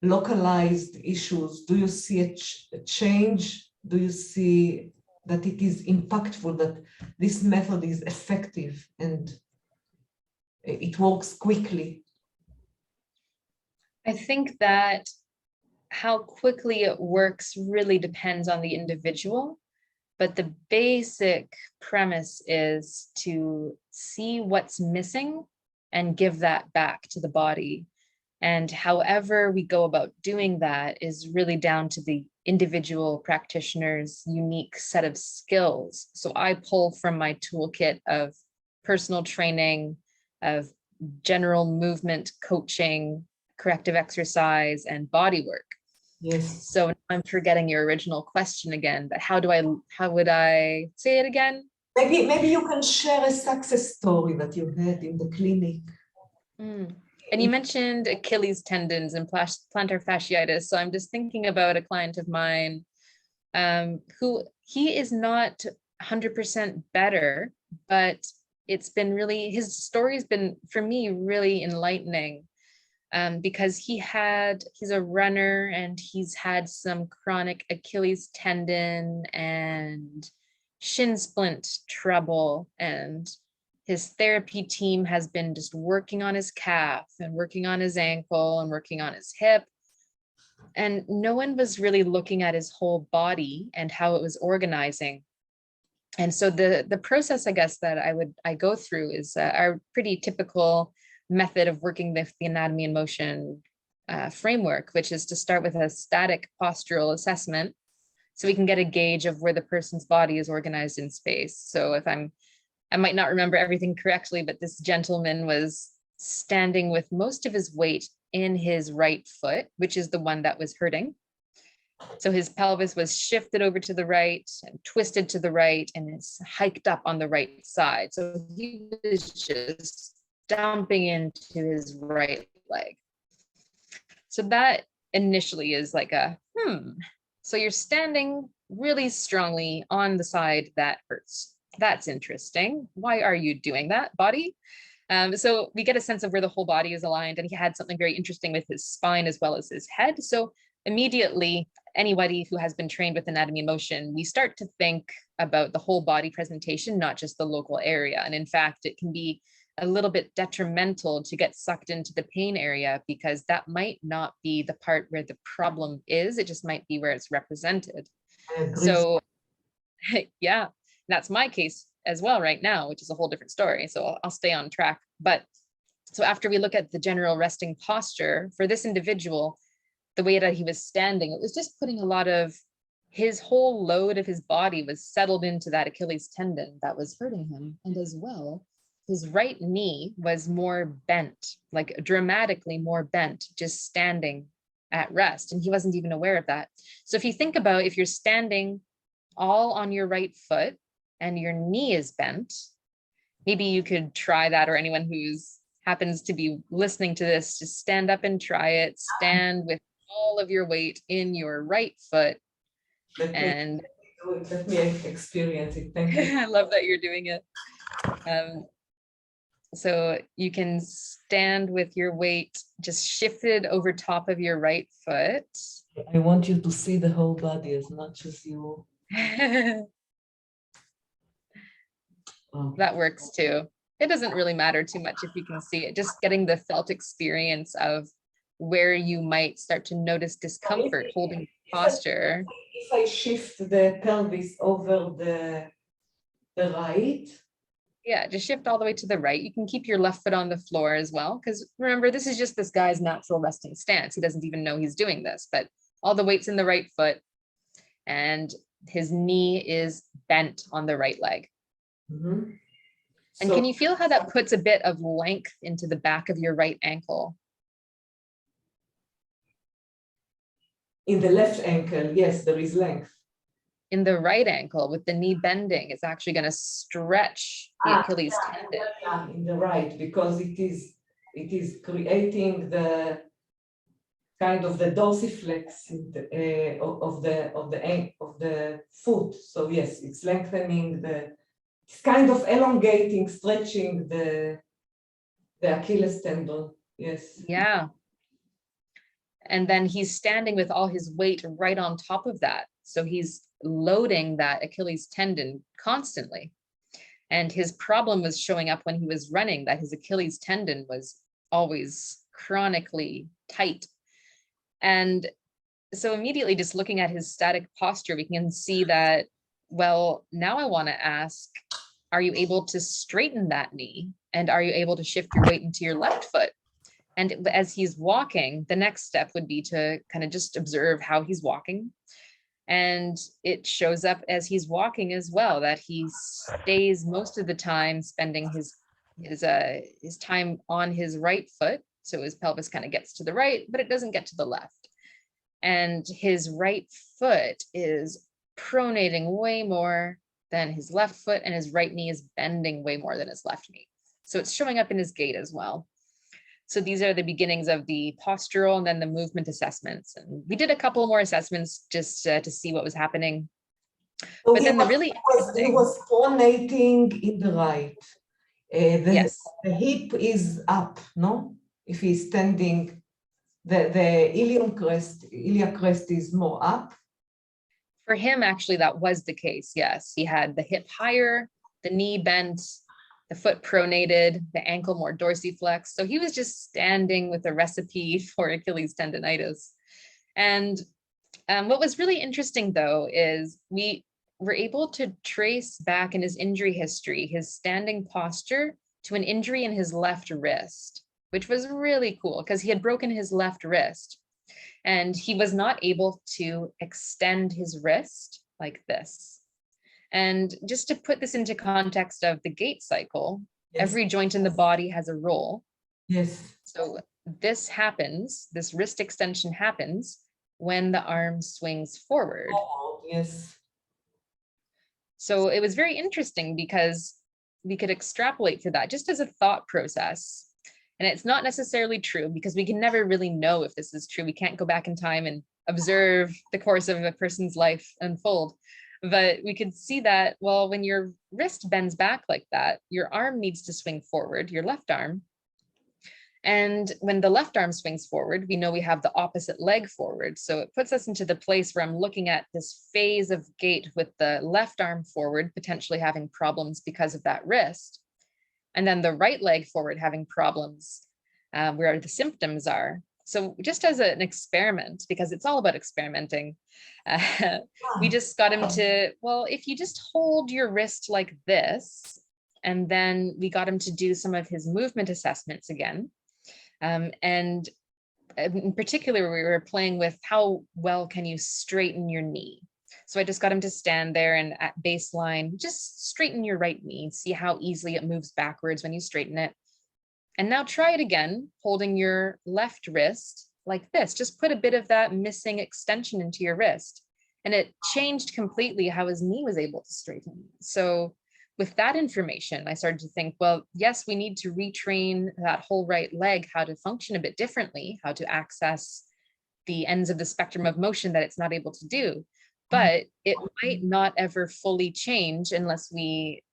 localized issues, do you see a change? Do you see that it is impactful, that this method is effective and it works quickly? I think that how quickly it works really depends on the individual. But the basic premise is to see what's missing and give that back to the body. And however we go about doing that is really down to the individual practitioner's unique set of skills. So I pull from my toolkit of personal training, of general movement coaching, corrective exercise, and body work. Yes. So I'm forgetting your original question again, but how would I say it again? Maybe you can share a success story that you had in the clinic. And you mentioned Achilles tendons and plantar fasciitis. So I'm just thinking about a client of mine who he is not 100% better, but it's been really, his story's been for me really enlightening. Because he's a runner and he's had some chronic Achilles tendon and shin splint trouble, and his therapy team has been just working on his calf and working on his ankle and working on his hip. And no one was really looking at his whole body and how it was organizing. And so the process, I guess, that I go through is our pretty typical method of working with the anatomy and motion framework, which is to start with a static postural assessment so we can get a gauge of where the person's body is organized in space. So if I might not remember everything correctly, but this gentleman was standing with most of his weight in his right foot, which is the one that was hurting. So his pelvis was shifted over to the right and twisted to the right, and it's hiked up on the right side. So he was just dumping into his right leg. So that initially is like so you're standing really strongly on the side that hurts. That's interesting. Why are you doing that, body? So we get a sense of where the whole body is aligned, and he had something very interesting with his spine as well as his head. So immediately, anybody who has been trained with anatomy and motion, we start to think about the whole body presentation, not just the local area. And in fact, it can be a little bit detrimental to get sucked into the pain area, because that might not be the part where the problem is. It just might be where it's represented. So yeah, that's my case as well right now, which is a whole different story. So I'll stay on track. But so after we look at the general resting posture for this individual, the way that he was standing, it was just putting a lot of his whole load of his body was settled into that Achilles tendon that was hurting him. And as well, his right knee was more bent, like dramatically more bent, just standing at rest. And he wasn't even aware of that. So if you think about, if you're standing all on your right foot and your knee is bent, maybe you could try that, or anyone who's happens to be listening to this, just stand up and try it. Stand with all of your weight in your right foot. Let me experience it. Thank you. I love that you're doing it. So you can stand with your weight just shifted over top of your right foot. I want you to see the whole body as much as you. That works too. it doesn't really matter too much if you can see it, just getting the felt experience of where you might start to notice discomfort holding posture. If I shift the pelvis over the right. Yeah, just shift all the way to the right. You can keep your left foot on the floor as well, because remember, this is just this guy's natural resting stance. He doesn't even know he's doing this, but all the weight's in the right foot, and his knee is bent on the right leg. Mm-hmm. And can you feel how that puts a bit of length into the back of your right ankle? In the left ankle, yes, there is length. In the right ankle, with the knee bending, it's actually going to stretch the Achilles tendon. In the right, because it is creating the kind of the dorsiflex of the foot. So yes, it's lengthening it's kind of elongating, stretching the Achilles tendon. Yes. Yeah. And then he's standing with all his weight right on top of that. So he's loading that Achilles tendon constantly. And his problem was showing up when he was running, that his Achilles tendon was always chronically tight. And so immediately just looking at his static posture, we can see that, well, now I want to ask, are you able to straighten that knee? And are you able to shift your weight into your left foot? And as he's walking, the next step would be to kind of just observe how he's walking. And it shows up as he's walking as well, that he stays most of the time spending his time on his right foot. So his pelvis kind of gets to the right, but it doesn't get to the left. And his right foot is pronating way more than his left foot, and his right knee is bending way more than his left knee. So it's showing up in his gait as well. So these are the beginnings of the postural and then the movement assessments. And we did a couple more assessments just to see what was happening. So but then he was pronating in the right. Yes. The hip is up, no? If he's standing, the iliac crest is more up. For him, actually, that was the case. Yes, he had the hip higher, the knee bent, the foot pronated, the ankle more dorsiflex. So he was just standing with a recipe for Achilles tendonitis. And what was really interesting, though, is we were able to trace back in his injury history, his standing posture, to an injury in his left wrist, which was really cool because he had broken his left wrist and he was not able to extend his wrist like this. And just to put this into context of the gait cycle, yes, every joint in the body has a role. Yes. So this happens, this wrist extension happens when the arm swings forward. Oh, yes. So it was very interesting because we could extrapolate for that just as a thought process. And it's not necessarily true because we can never really know if this is true. We can't go back in time and observe the course of a person's life unfold. But we could see that, well, when your wrist bends back like that, your arm needs to swing forward, your left arm. And when the left arm swings forward, we know we have the opposite leg forward. So it puts us into the place where I'm looking at this phase of gait with the left arm forward, potentially having problems because of that wrist. And then the right leg forward having problems where the symptoms are. So just as an experiment, because it's all about experimenting, we just got him to, well, if you just hold your wrist like this, and then we got him to do some of his movement assessments again. And in particular, we were playing with how well can you straighten your knee. So I just got him to stand there and at baseline, just straighten your right knee, see how easily it moves backwards when you straighten it. And now try it again, holding your left wrist like this. Just put a bit of that missing extension into your wrist. And it changed completely how his knee was able to straighten. So with that information, I started to think, well, yes, we need to retrain that whole right leg, how to function a bit differently, how to access the ends of the spectrum of motion that it's not able to do. But it might not ever fully change unless we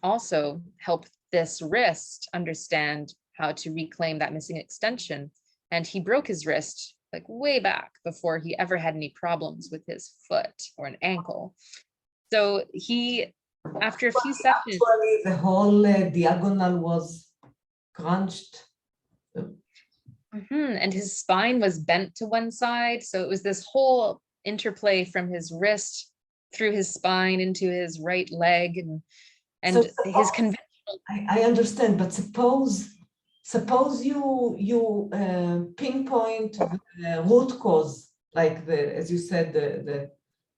also help this wrist understand how to reclaim that missing extension. And he broke his wrist like way back before he ever had any problems with his foot or an ankle. So he After a few sessions. Actually, the whole diagonal was crunched. And his spine was bent to one side. So it was this whole interplay from his wrist through his spine into his right leg. And So his conventional. I understand, but suppose you pinpoint the root cause, like as you said,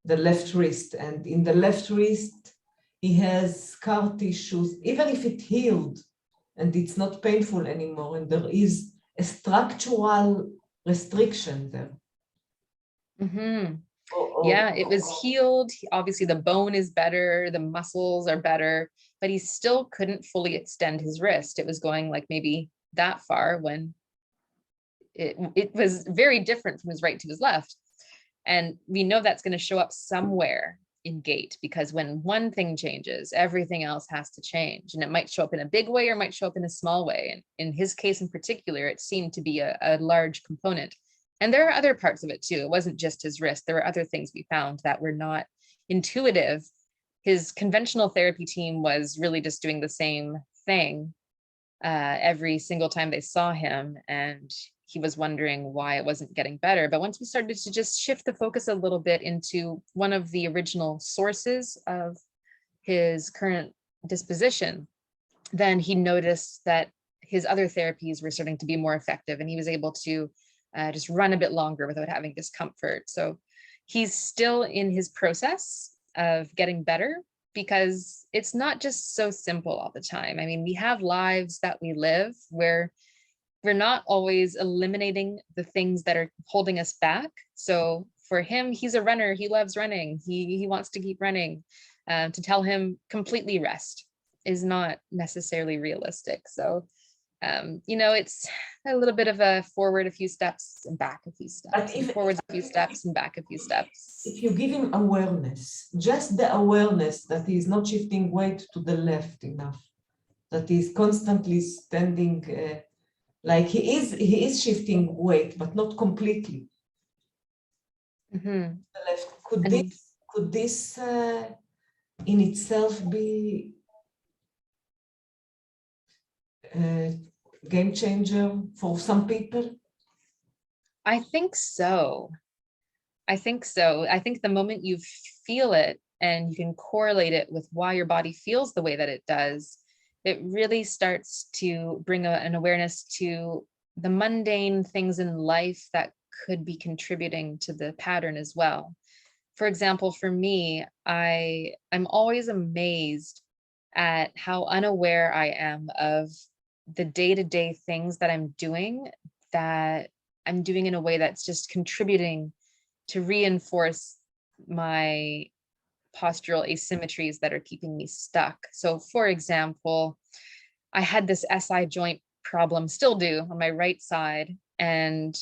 the left wrist, and in the left wrist he has scar tissues, even if it healed and it's not painful anymore, and there is a structural restriction there. Yeah, it was healed. Obviously the bone is better, the muscles are better, but he still couldn't fully extend his wrist. It was going like maybe that far when it was very different from his right to his left. And we know that's going to show up somewhere in gait, because when one thing changes, everything else has to change. And it might show up in a big way or might show up in a small way. And in his case in particular, it seemed to be a large component. And there are other parts of it too. It wasn't just his wrist. There were other things we found that were not intuitive. His conventional therapy team was really just doing the same thing every single time they saw him. And he was wondering why it wasn't getting better. But once we started to just shift the focus a little bit into one of the original sources of his current disposition, then he noticed that his other therapies were starting to be more effective, and he was able to just run a bit longer without having discomfort. So he's still in his process of getting better, because it's not just so simple all the time. I mean, we have lives that we live where we're not always eliminating the things that are holding us back. So for him, he's a runner. He loves running. He wants to keep running. To tell him completely rest is not necessarily realistic. So, it's a little bit of a forward a few steps and back a few steps, and forwards a few steps and back a few steps. If you give him awareness, just the awareness that he's not shifting weight to the left enough, that he's constantly standing, like he is shifting weight, but not completely. The left. Could this in itself be a game changer for some people? I think so. I think the moment you feel it and you can correlate it with why your body feels the way that it does, it really starts to bring an awareness to the mundane things in life that could be contributing to the pattern as well. For example, for me, I'm always amazed at how unaware I am of the day-to-day things that I'm doing in a way that's just contributing to reinforce my postural asymmetries that are keeping me stuck. So for example, I had this SI joint problem, still do, on my right side, and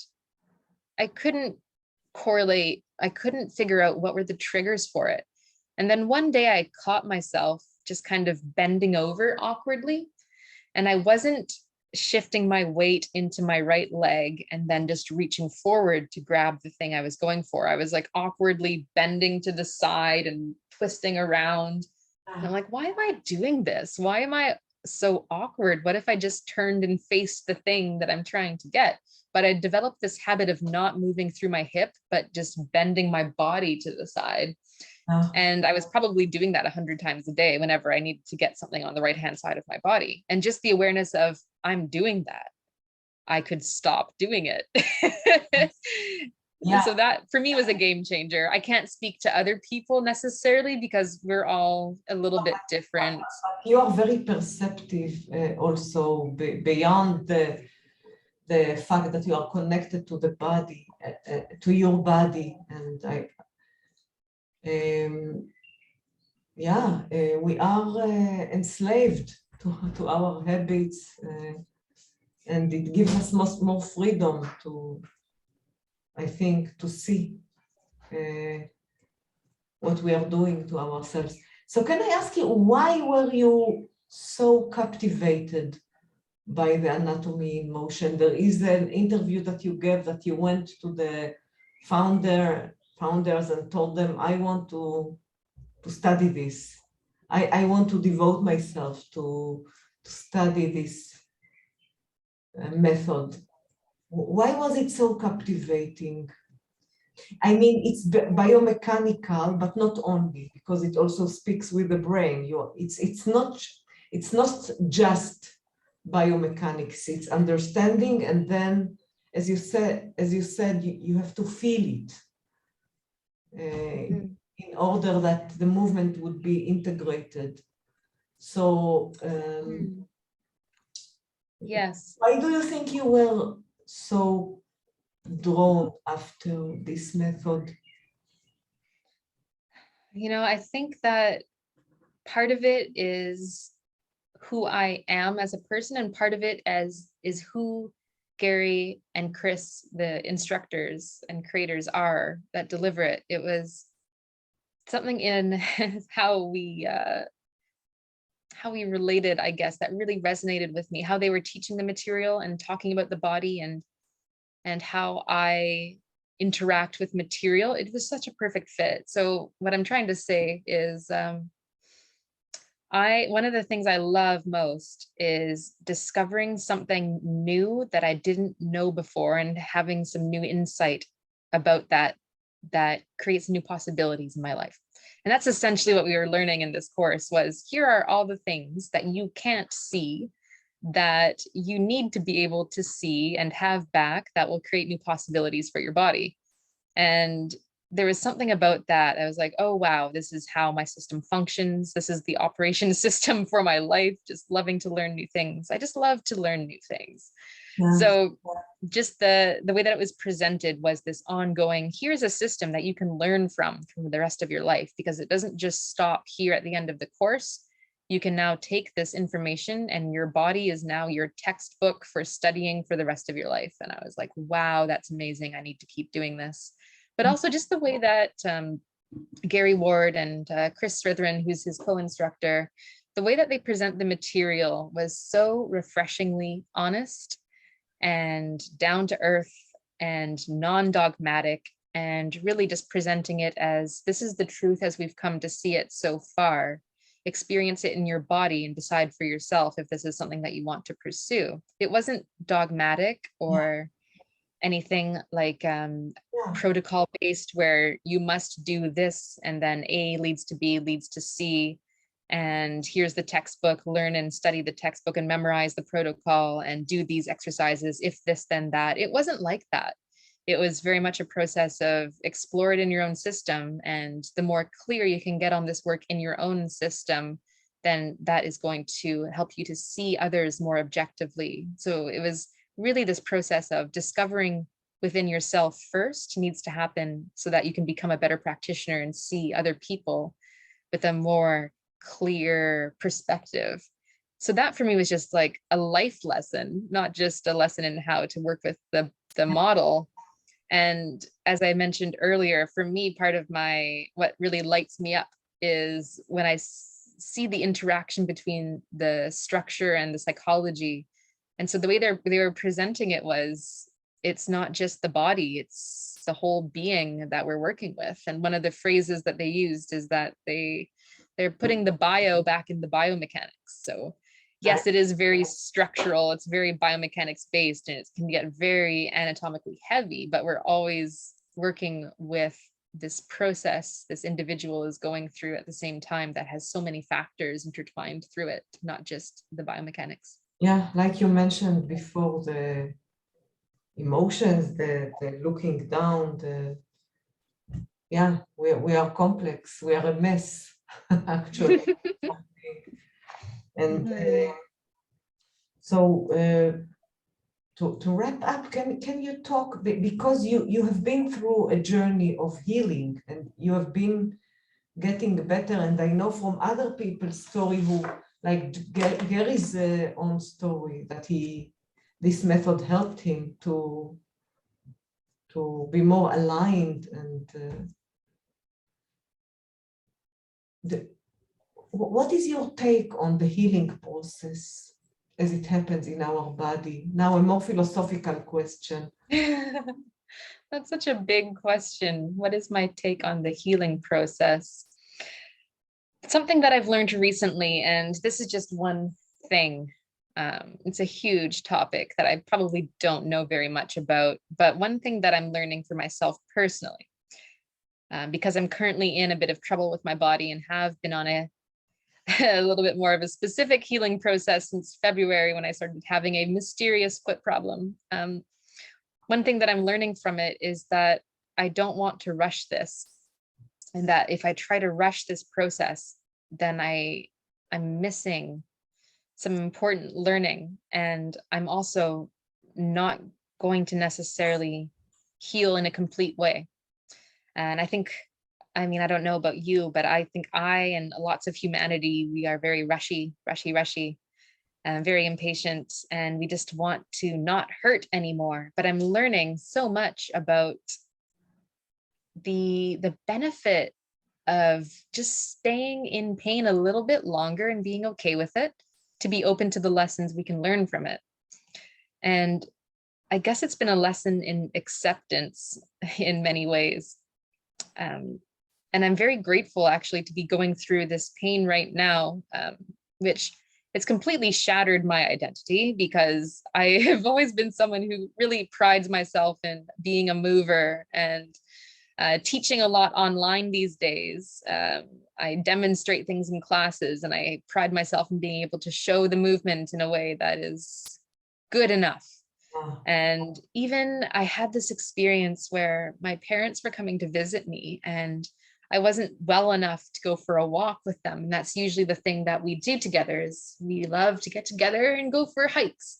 I couldn't figure out what were the triggers for it. And then one day I caught myself just kind of bending over awkwardly, and I wasn't shifting my weight into my right leg and then just reaching forward to grab the thing I was going for. I was like awkwardly bending to the side and twisting around. And I'm like, why am I doing this? Why am I so awkward? What if I just turned and faced the thing that I'm trying to get? But I developed this habit of not moving through my hip, but just bending my body to the side. And I was probably doing that 100 times a day whenever I needed to get something on the right-hand side of my body. And just the awareness of I'm doing that, I could stop doing it. Yeah. So that for me was a game changer. I can't speak to other people necessarily because we're all a little bit different. You are very perceptive also beyond the fact that you are connected to the body, to your body. And we are enslaved to our habits, and it gives us more freedom to, I think, to see what we are doing to ourselves. So can I ask you, why were you so captivated by the anatomy in motion? There is an interview that you gave that you went to the founders and told them, I want to study this. I want to devote myself to study this method. Why was it so captivating? I mean, it's biomechanical, but not only, because it also speaks with the brain. It's not just biomechanics. It's understanding, and then, as you said, you have to feel it in order that the movement would be integrated. So, yes. why do you think you were so drawn after this method? You know, I think that part of it is who I am as a person, and part of it is who Gary and Chris, the instructors and creators, are that deliver it. It was something in how we related, I guess, that really resonated with me, how they were teaching the material and talking about the body and how I interact with material. It was such a perfect fit. So what I'm trying to say is one of the things I love most is discovering something new that I didn't know before and having some new insight about that creates new possibilities in my life. And that's essentially what we were learning in this course was, here are all the things that you can't see that you need to be able to see and have back that will create new possibilities for your body. And there was something about that. I was like, oh, wow, this is how my system functions. This is the operation system for my life, just loving to learn new things. I just love to learn new things. Yeah. So just the way that it was presented was this ongoing, here's a system that you can learn from the rest of your life, because it doesn't just stop here at the end of the course. You can now take this information and your body is now your textbook for studying for the rest of your life. And I was like, wow, that's amazing. I need to keep doing this. But also just the way that Gary Ward and Chris Srithran, who's his co-instructor, the way that they present the material was so refreshingly honest and down to earth and non-dogmatic, and really just presenting it as, this is the truth as we've come to see it so far. Experience it in your body and decide for yourself if this is something that you want to pursue. It wasn't dogmatic or anything like protocol based where you must do this and then A leads to B leads to C, and here's the textbook, learn and study the textbook and memorize the protocol and do these exercises, if this then that. It wasn't like that. It was very much a process of explore it in your own system, and the more clear you can get on this work in your own system, then that is going to help you to see others more objectively. So it was really this process of discovering within yourself first needs to happen so that you can become a better practitioner and see other people with a more clear perspective. So that for me was just like a life lesson, not just a lesson in how to work with the model. And as I mentioned earlier, for me, part of what really lights me up is when I see the interaction between the structure and the psychology. And so the way they were presenting it was, it's not just the body, it's the whole being that we're working with. And one of the phrases that they used is that they're putting the bio back in the biomechanics. So yes, it is very structural, it's very biomechanics based, and it can get very anatomically heavy, but we're always working with this process this individual is going through at the same time that has so many factors intertwined through it, not just the biomechanics. Yeah, like you mentioned before, the emotions, the looking down, we are complex, we are a mess, actually. And so to wrap up, can you talk, because you have been through a journey of healing and you have been getting better, and I know from other people's story who, like Gary's own story, that this method helped him to be more aligned, and what is your take on the healing process as it happens in our body? Now, a more philosophical question. That's such a big question. What is my take on the healing process? Something that I've learned recently, and this is just one thing. It's a huge topic that I probably don't know very much about, but one thing that I'm learning for myself personally, because I'm currently in a bit of trouble with my body and have been on a little bit more of a specific healing process since February when I started having a mysterious foot problem. One thing that I'm learning from it is that I don't want to rush this, and that if I try to rush this process, then I'm missing some important learning, and I'm also not going to necessarily heal in a complete way. And I think, I mean, I don't know about you, but I think I and lots of humanity, we are very rushy, and very impatient, and we just want to not hurt anymore. But I'm learning so much about the benefit of just staying in pain a little bit longer and being okay with it, to be open to the lessons we can learn from it. And I guess it's been a lesson in acceptance in many ways. And I'm very grateful actually to be going through this pain right now, which it's completely shattered my identity, because I have always been someone who really prides myself in being a mover and teaching a lot online these days. I demonstrate things in classes, and I pride myself in being able to show the movement in a way that is good enough. And even I had this experience where my parents were coming to visit me, and I wasn't well enough to go for a walk with them. And that's usually the thing that we do together, is we love to get together and go for hikes.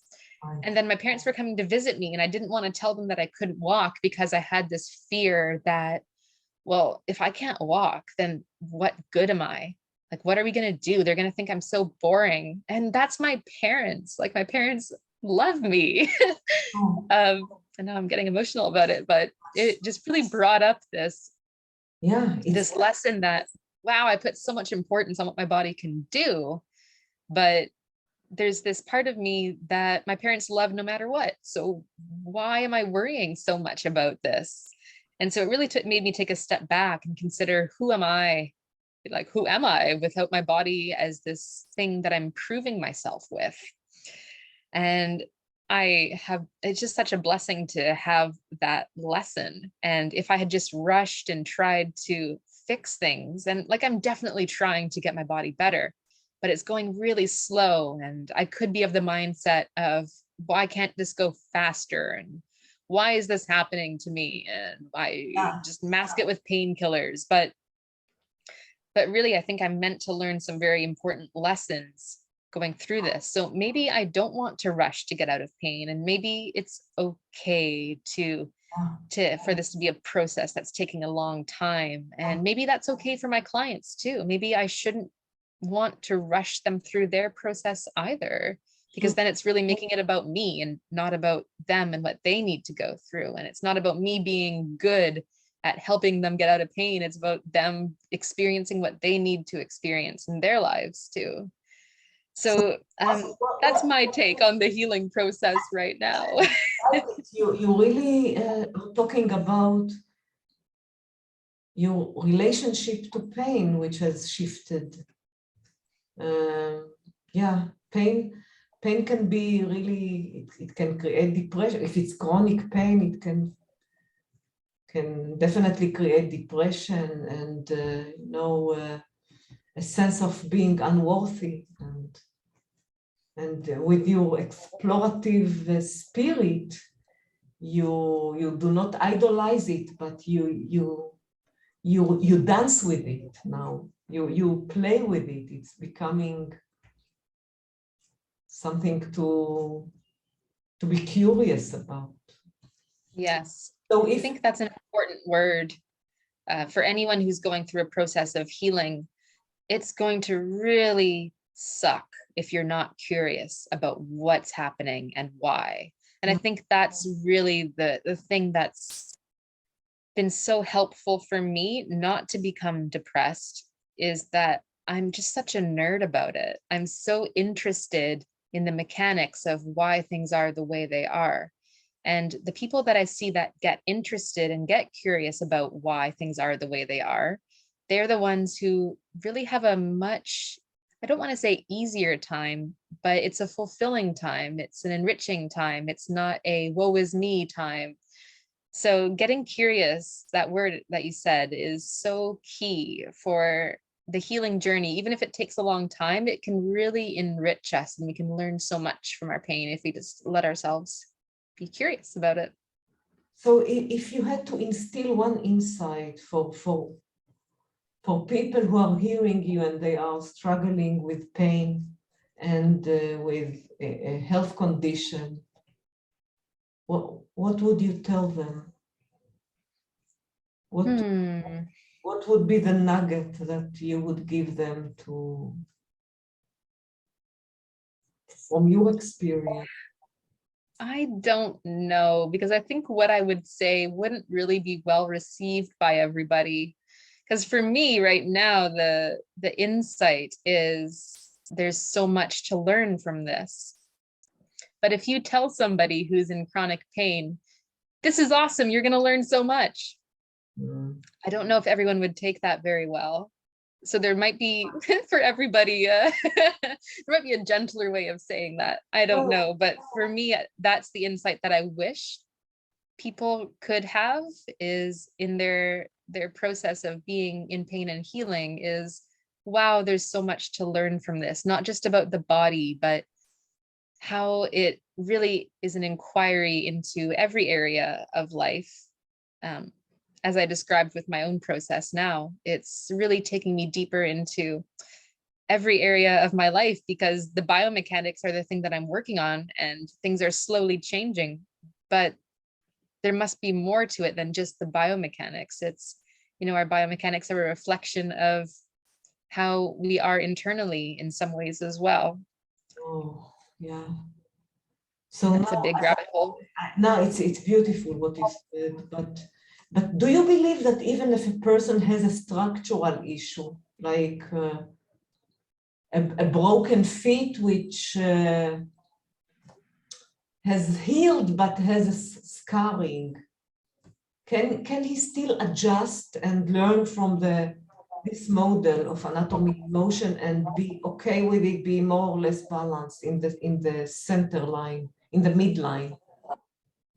And then my parents were coming to visit me, and I didn't want to tell them that I couldn't walk, because I had this fear that, well, if I can't walk, then what good am I? Like, what are we going to do? They're going to think I'm so boring. And that's my parents. Like, my parents love me. Oh, And now I'm getting emotional about it, but it just really brought up yeah, this lesson that, wow, I put so much importance on what my body can do, but there's this part of me that my parents love no matter what. So why am I worrying so much about this? And so it really made me take a step back and consider, who am I? Like, who am I without my body as this thing that I'm proving myself with? And it's just such a blessing to have that lesson. And if I had just rushed and tried to fix things, and like, I'm definitely trying to get my body better, but it's going really slow. And I could be of the mindset of, why can't this go faster? And why is this happening to me? And I just mask it with painkillers. But really, I think I'm meant to learn some very important lessons going through this. So maybe I don't want to rush to get out of pain, and maybe it's okay for this to be a process that's taking a long time. And maybe that's okay for my clients too. Maybe I shouldn't want to rush them through their process either, because then it's really making it about me and not about them and what they need to go through. And it's not about me being good at helping them get out of pain. It's about them experiencing what they need to experience in their lives too. So that's my take on the healing process right now. you really are talking about your relationship to pain, which has shifted. Yeah, pain can be really, it can create depression. If it's chronic pain, it can definitely create depression and a sense of being unworthy. And with your explorative spirit, you do not idolize it, but you dance with it now. You play with it. It's becoming something to be curious about. Yes. So I think that's an important word for anyone who's going through a process of healing. It's going to really suck if you're not curious about what's happening and why. And I think that's really the thing that's been so helpful for me not to become depressed, is that I'm just such a nerd about it. I'm so interested in the mechanics of why things are the way they are. And the people that I see that get interested and get curious about why things are the way they are, they're the ones who really have a much, I don't want to say easier time, but it's a fulfilling time. It's an enriching time. It's not a woe is me time. So getting curious, that word that you said, is so key for the healing journey. Even if it takes a long time, it can really enrich us, and we can learn so much from our pain if we just let ourselves be curious about it. So if you had to instill one insight for people who are hearing you and they are struggling with pain and with a health condition, what would you tell them? What would be the nugget that you would give them from your experience? I don't know, because I think what I would say wouldn't really be well received by everybody. Because for me right now, the insight is there's so much to learn from this. But if you tell somebody who's in chronic pain, this is awesome, you're going to learn so much, I don't know if everyone would take that very well. So there might be, for everybody, there might be a gentler way of saying that. I don't know. But for me, that's the insight that I wish people could have, is in their process of being in pain and healing, is, wow, there's so much to learn from this, not just about the body, but how it really is an inquiry into every area of life. As I described with my own process now, it's really taking me deeper into every area of my life, because the biomechanics are the thing that I'm working on, and things are slowly changing, but there must be more to it than just the biomechanics. It's, our biomechanics are a reflection of how we are internally in some ways as well. Oh, yeah. So that's a big rabbit hole. No, it's beautiful what you said, but do you believe that even if a person has a structural issue, like a broken feet, which has healed but has a scarring, can he still adjust and learn from this model of anatomy in motion and be okay with it, be more or less balanced in the center line, in the midline?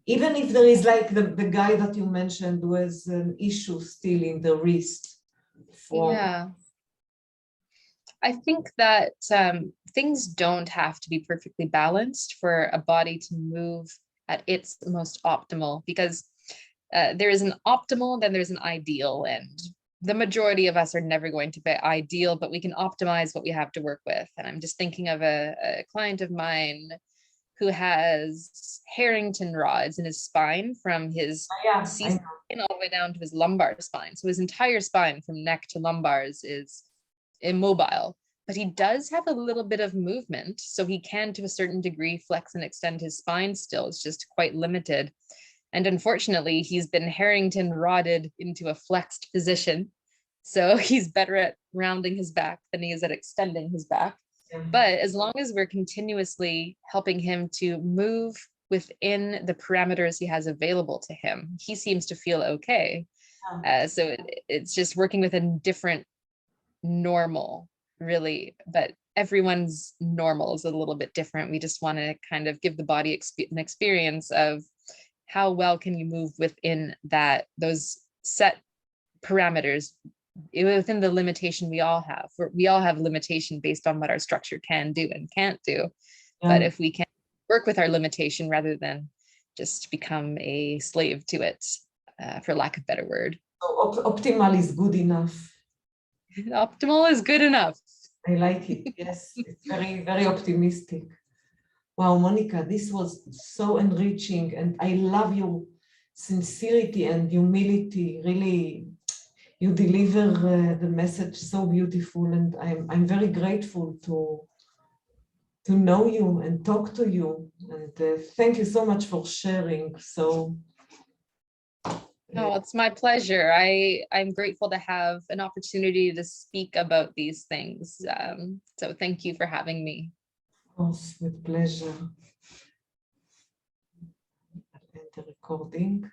Even if there is, like the guy that you mentioned who has an issue still in the wrist. Yeah. I think that things don't have to be perfectly balanced for a body to move at its most optimal, because there is an optimal, then there's an ideal, and the majority of us are never going to be ideal, but we can optimize what we have to work with. And I'm just thinking of a client of mine who has Harrington rods in his spine from his C-spine all the way down to his lumbar spine. So his entire spine from neck to lumbars is immobile, but he does have a little bit of movement. So he can, to a certain degree, flex and extend his spine still. It's just quite limited. And unfortunately, he's been Harrington rodded into a flexed position. So he's better at rounding his back than he is at extending his back. But as long as we're continuously helping him to move within the parameters he has available to him, he seems to feel okay. So it's just working with a different normal, really, but everyone's normal is a little bit different. We just want to kind of give the body an experience of how well can you move within those set parameters, within the limitation we all have. We all have limitation based on what our structure can do and can't do. But if we can work with our limitation rather than just become a slave to it, for lack of a better word. So optimal is good enough. Optimal is good enough. I like it. Yes, it's very, very optimistic. Wow, Monika, this was so enriching, and I love your sincerity and humility. Really, you deliver the message so beautiful, and I'm very grateful to know you and talk to you. And thank you so much for sharing. So. Oh, it's my pleasure. I'm grateful to have an opportunity to speak about these things. So thank you for having me. Of course, with pleasure. End the recording.